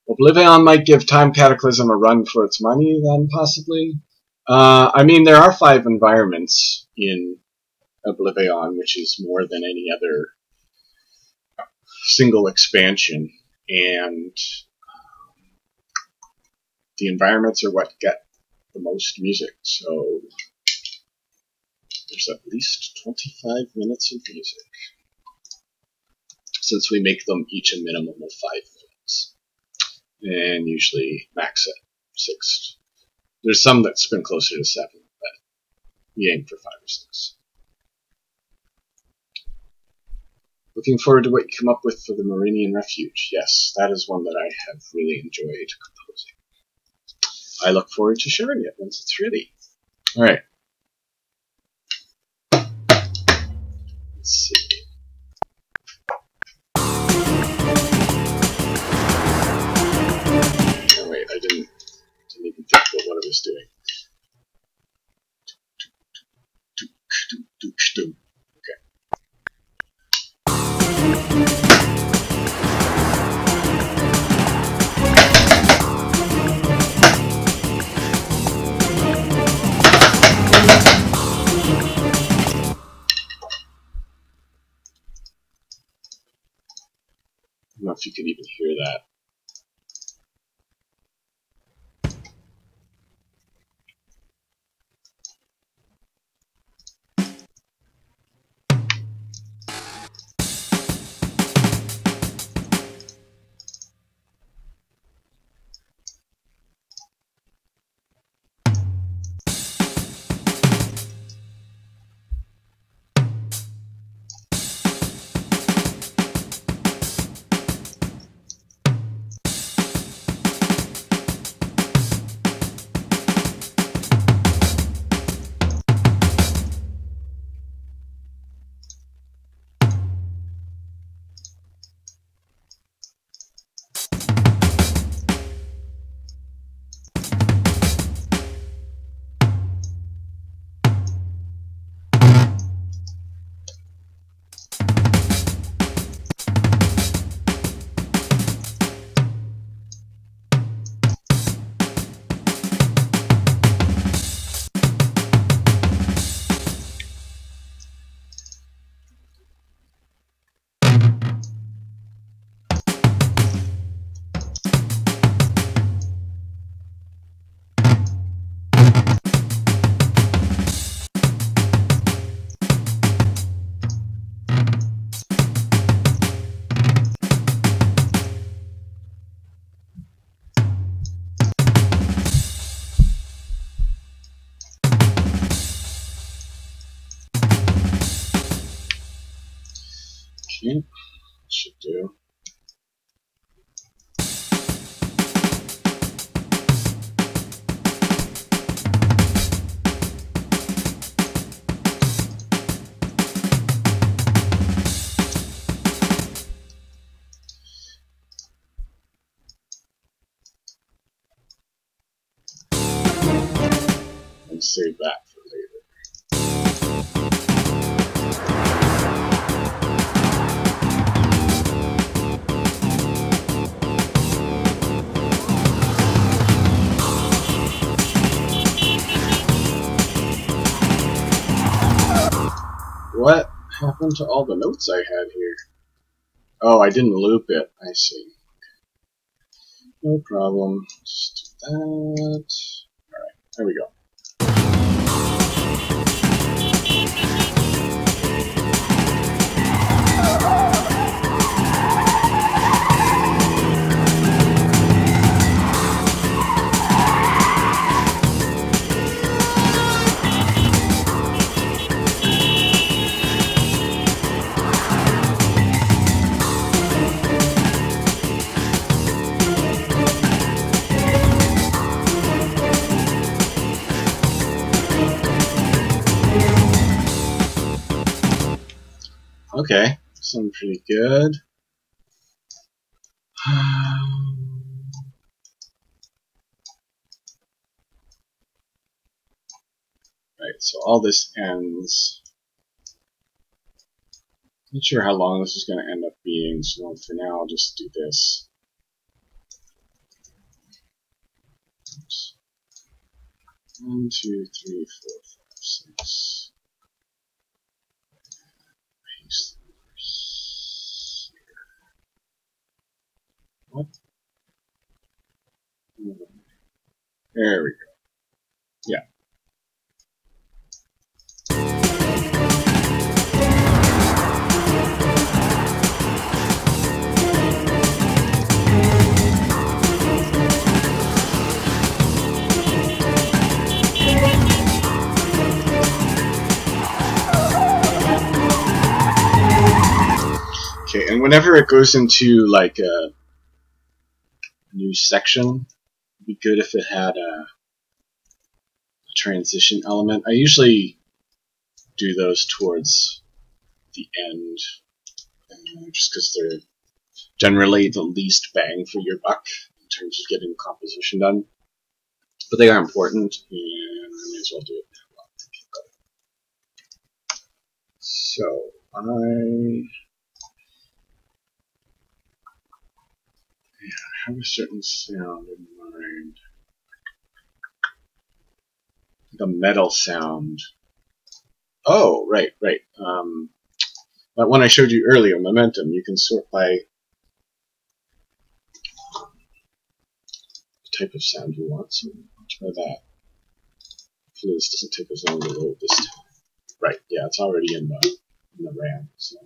OblivAeon might give Time Cataclysm a run for its money, then possibly. I mean, there are 5 environments in OblivAeon, which is more than any other single expansion, and the environments are what get the most music. So there's at least 25 minutes of music, since we make them each a minimum of 5 minutes, and usually max at 6. There's some that spin closer to 7, but we aim for 5 or 6. Looking forward to what you come up with for the Marinian Refuge. Yes, that is one that I have really enjoyed composing. I look forward to sharing it once it's ready. Alright. Let's see. Oh wait, I didn't even think about what I was doing. Okay. I don't know if you can even hear that. Okay, should do. And save that for later. What happened to all the notes I had here? Oh, I didn't loop it. I see. No problem. Just do that. Alright, there we go. Okay, sounds pretty good. Right, so all this ends. Not sure how long this is going to end up being, so for now I'll just do this. Oops. 1, 2, 3, 4, 5, 6. Paste this here. What? There we go. Yeah. Okay, and whenever it goes into like a new section, it'd be good if it had a transition element. I usually do those towards the end, just because they're generally the least bang for your buck in terms of getting composition done. But they are important, and I may as well do it now. So I have a certain sound in mind. The metal sound. Oh, right. That one I showed you earlier, Momentum, you can sort by the type of sound you want, so I'll try that. Hopefully this doesn't take as long to load this time. Right, yeah, it's already in the RAM, so.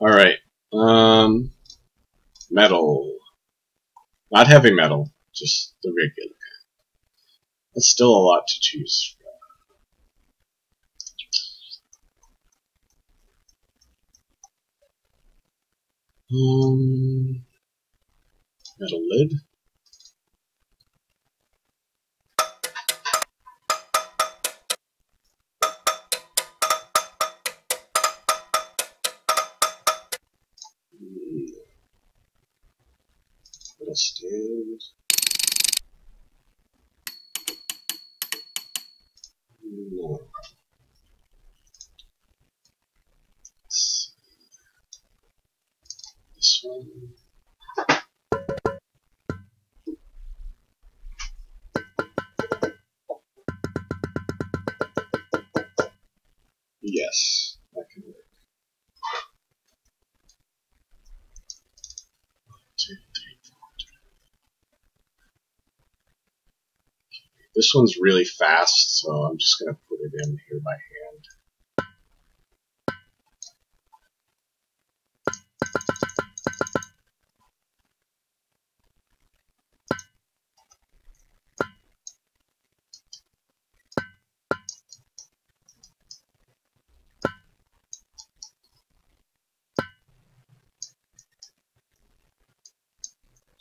Alright, metal. Not heavy metal, just the regular kind. That's still a lot to choose from. Metal lid. Metal stand. No. This one. Yes, that can work. 1, 2, 3, 4. This one's really fast, so I'm just going to put it in here by hand.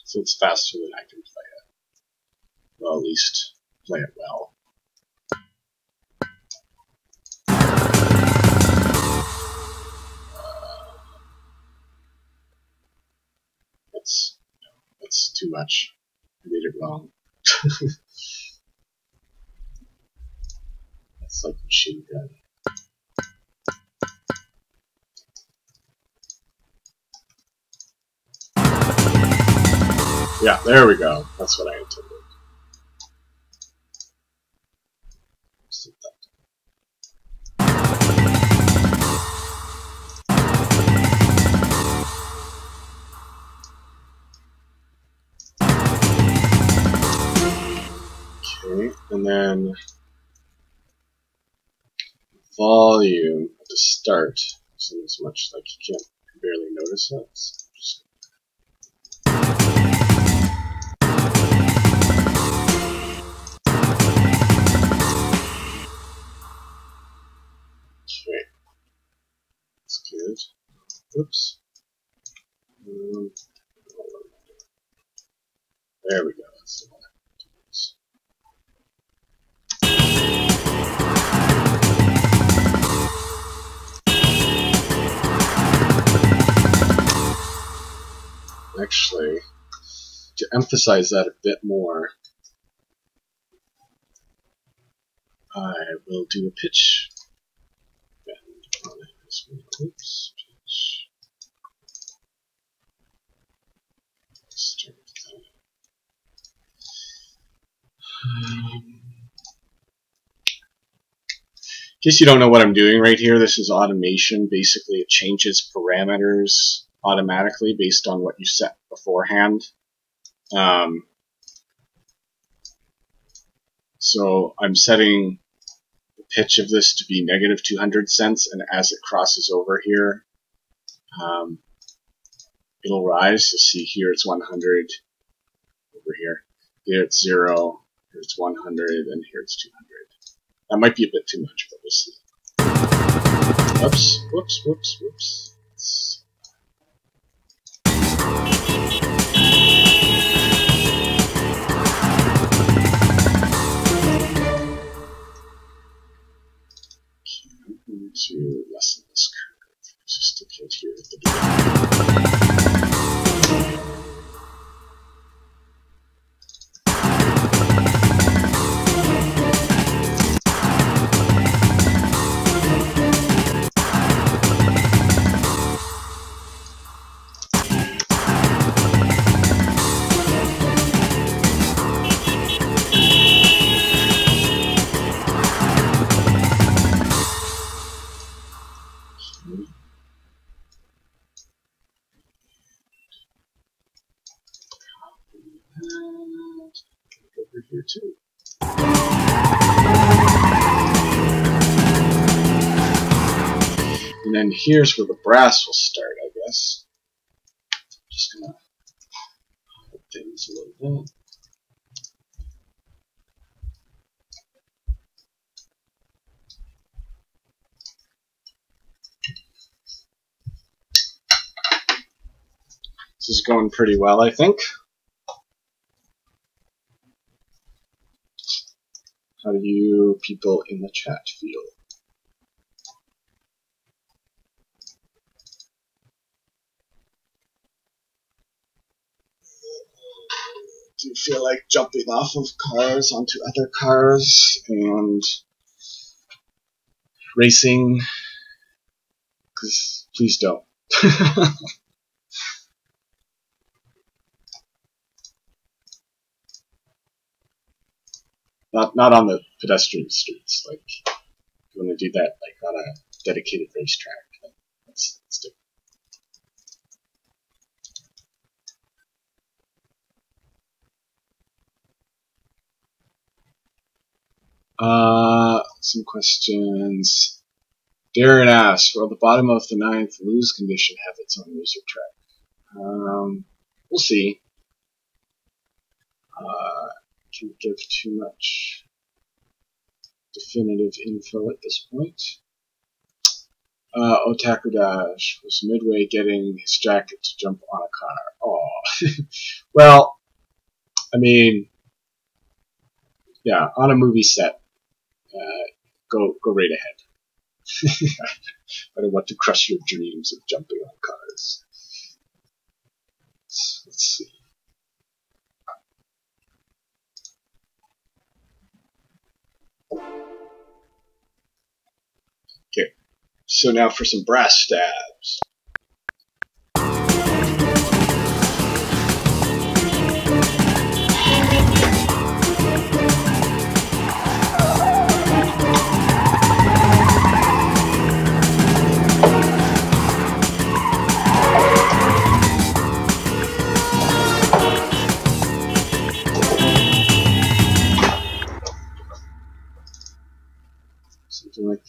So it's faster than I can play it. Well, at least play it well. That's too much. I did it wrong. That's like machine gun. Yeah, there we go. That's what I intended. Okay, and then volume at the start isn't as much, like you can't barely notice that. So just okay, that's good. Oops. There we go. That's the one. Actually, to emphasize that a bit more, I will do a pitch bend on it as well. Oops, pitch. Start with that. In case you don't know what I'm doing right here, this is automation. Basically, it changes parameters automatically based on what you set beforehand. So I'm setting the pitch of this to be negative 200 cents, and as it crosses over here, it'll rise. You'll see here it's 100, over here. Here it's 0, here it's 100, and here it's 200. That might be a bit too much, but we'll see. Whoops, whoops, whoops, whoops. To lessen this curve, just to hit here at the beginning. Over here too. And then here's where the brass will start, I guess. Just gonna hide things a little bit. This is going pretty well, I think. How do you people in the chat feel? Do you feel like jumping off of cars onto other cars and racing? Because please don't. Not on the pedestrian streets. Like, if you want to do that, like on a dedicated racetrack, that's different. Some questions. Darren asks, will the bottom of the 9th lose condition have its own user track? We'll see. Can't give too much definitive info at this point. Otaku Dash was midway getting his jacket to jump on a car. Oh, well, I mean, yeah, on a movie set, go right ahead. I don't want to crush your dreams of jumping on cars. Let's see. Okay, so now for some brass stabs.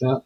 like that.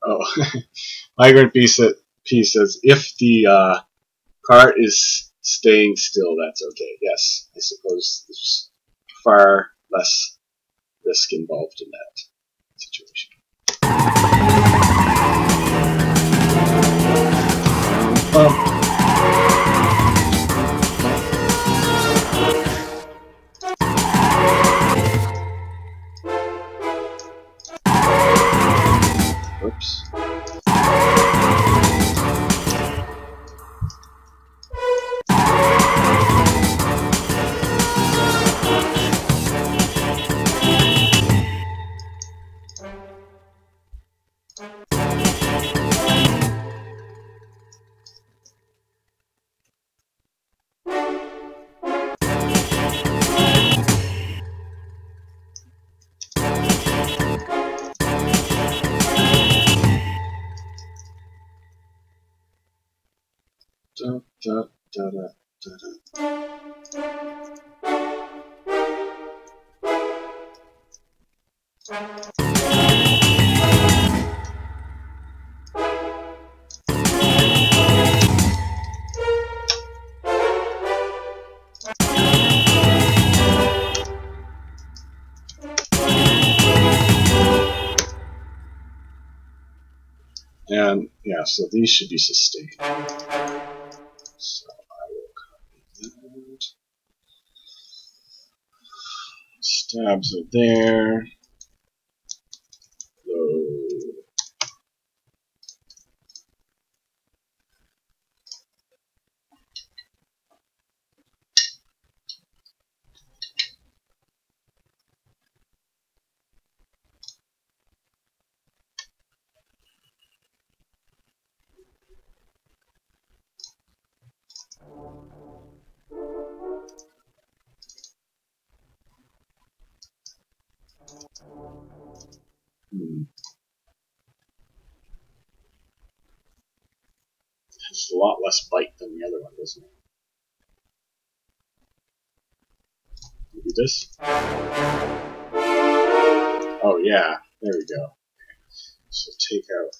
Oh, migrant P says if the cart is staying still, that's okay. Yes, I suppose there's far less risk involved in that situation. Oops. Da, da, da, da, da. And yeah, so these should be sustained. So I will copy that. Stabs are there. Load. It's a lot less bite than the other one, doesn't it? Maybe this? Oh yeah, there we go. So take out.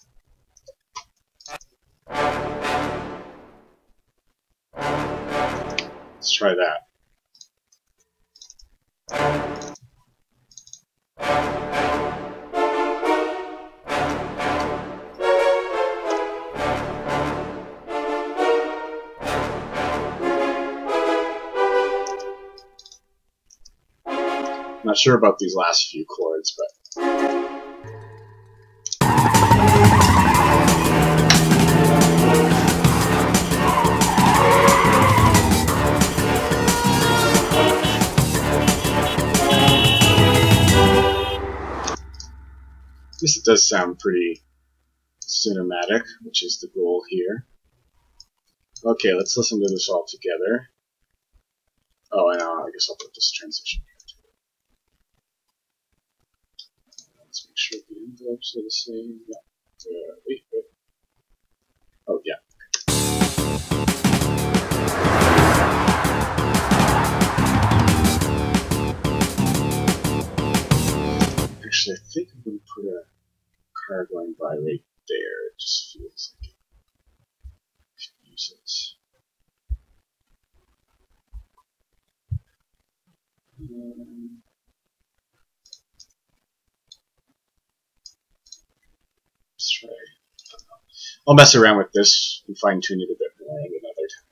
Let's try that. Not sure about these last few chords, but at least it does sound pretty cinematic, which is the goal here. Okay, let's listen to this all together. Oh, and I guess I'll put this transition here too. Let's make sure the envelopes are the same. Yeah. Wait. Oh, yeah. Actually, I think I'm going to put a car going by right there. It just feels like it should use it. Let's try. I'll mess around with this and fine tune it a bit more at another time.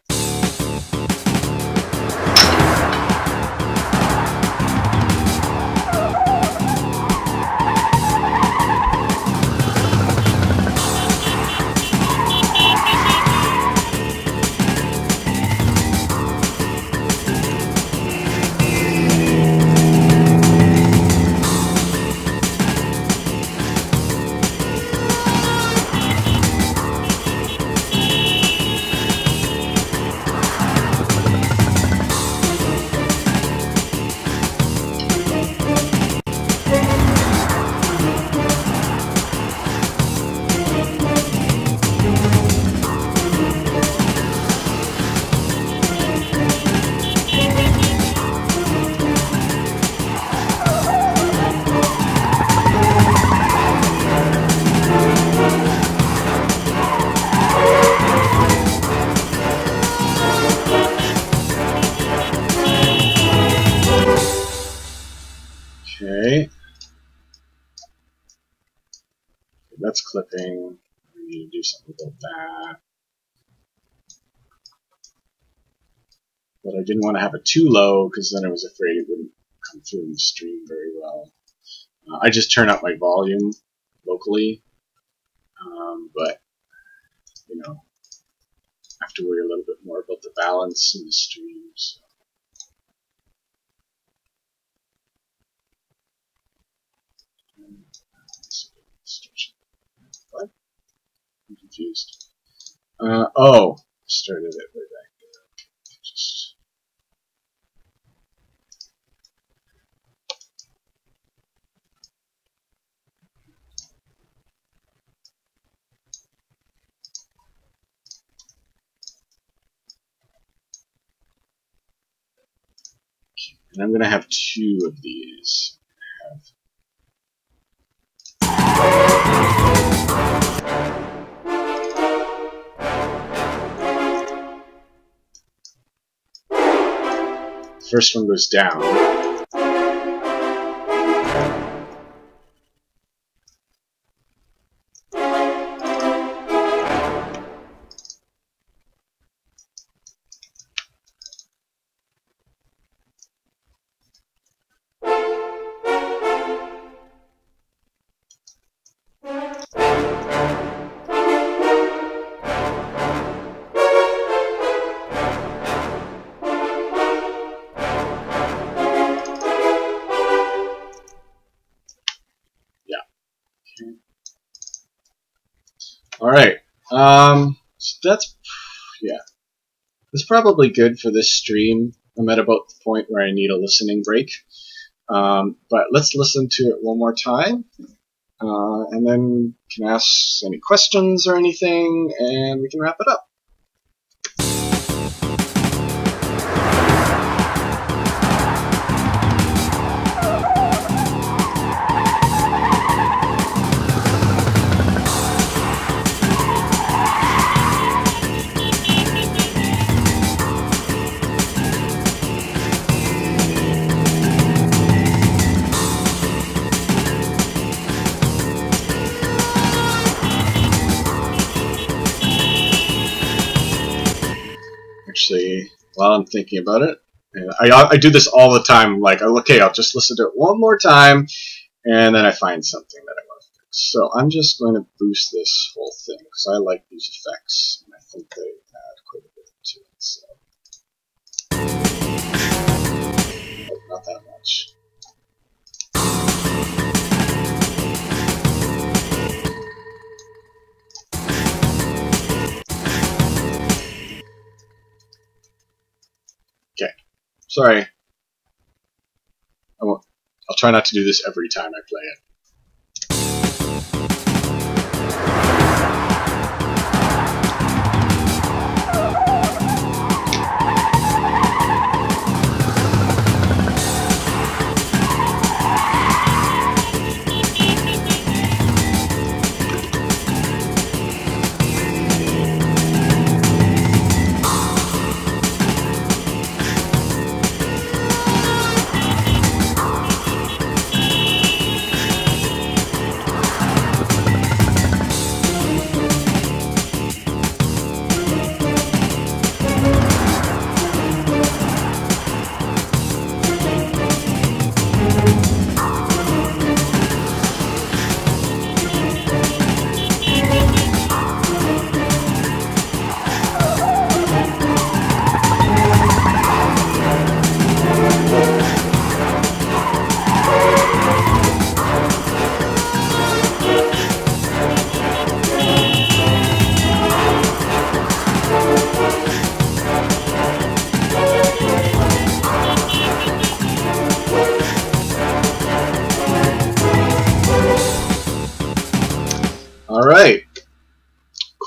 Okay. That's clipping. We need to do something about that. But I didn't want to have it too low because then I was afraid it wouldn't come through in the stream very well. I just turn up my volume locally, but you know, I have to worry a little bit more about the balance in the stream. So. What? I'm confused. Oh, started it way back there. Just and I'm going to have two of these. First one goes down. Alright, so that's probably good for this stream. I'm at about the point where I need a listening break. But let's listen to it one more time, and then you can ask any questions or anything, and we can wrap it up. Actually, while I'm thinking about it, and I do this all the time. Like, okay, I'll just listen to it one more time, and then I find something that I want to fix. So I'm just going to boost this whole thing because I like these effects, and I think they add quite a bit to it. So, oh, not that much. Okay, sorry. I'll try not to do this every time I play it.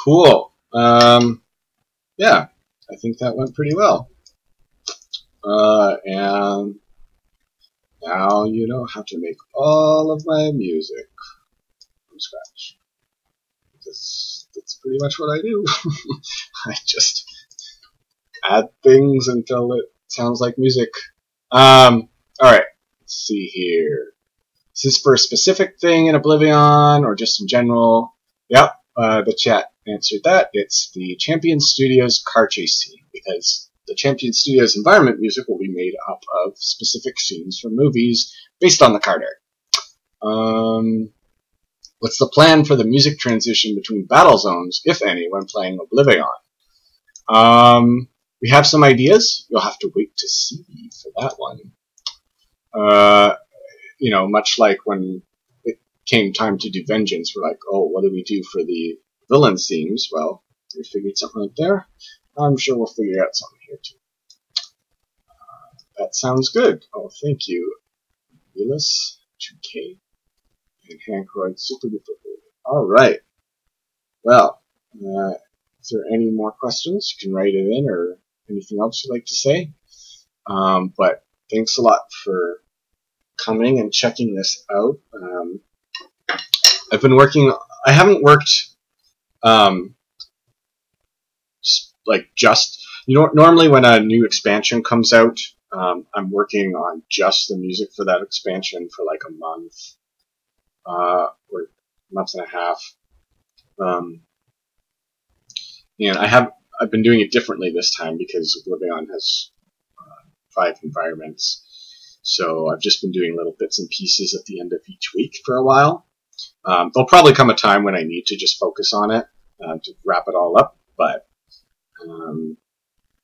Cool. Yeah, I think that went pretty well. And now you know how to make all of my music from scratch. That's pretty much what I do. I just add things until it sounds like music. Alright, let's see here. Is this for a specific thing in OblivAeon or just in general? Yep, the chat answered that. It's the Champion Studios car chase scene, because the Champion Studios environment music will be made up of specific scenes from movies based on the card art. What's the plan for the music transition between battle zones, if any, when playing OblivAeon? We have some ideas. You'll have to wait to see for that one. You know, much like when it came time to do Vengeance, we're like, oh, what do we do for the villain themes? Well, we figured something out there. I'm sure we'll figure out something here too. That sounds good. Oh, thank you, Willis 2K and Hankroyd Super Duper. All right. Well, if there are any more questions, you can write it in, or anything else you'd like to say. But thanks a lot for coming and checking this out. I've been working. I haven't worked normally when a new expansion comes out, I'm working on just the music for that expansion for like a month or a month and a half. And I've been doing it differently this time because OblivAeon has 5 environments. So I've just been doing little bits and pieces at the end of each week for a while. There'll probably come a time when I need to just focus on it to wrap it all up, but I'm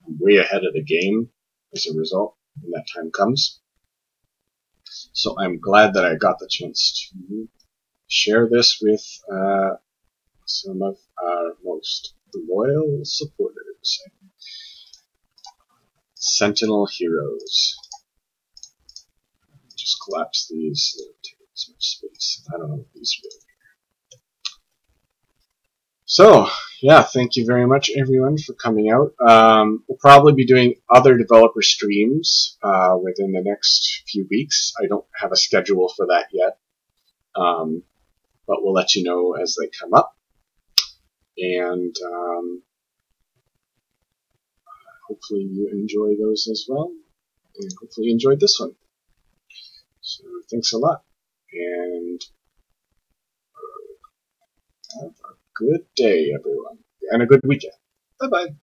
way ahead of the game as a result when that time comes. So I'm glad that I got the chance to share this with some of our most loyal supporters. Sentinel heroes. Just collapse these. They don't take as much space. I don't know what these really are. So, yeah, thank you very much, everyone, for coming out. We'll probably be doing other developer streams within the next few weeks. I don't have a schedule for that yet, but we'll let you know as they come up. And hopefully you enjoy those as well, and hopefully you enjoyed this one. So thanks a lot, and have a good day, everyone, and a good weekend. Bye-bye.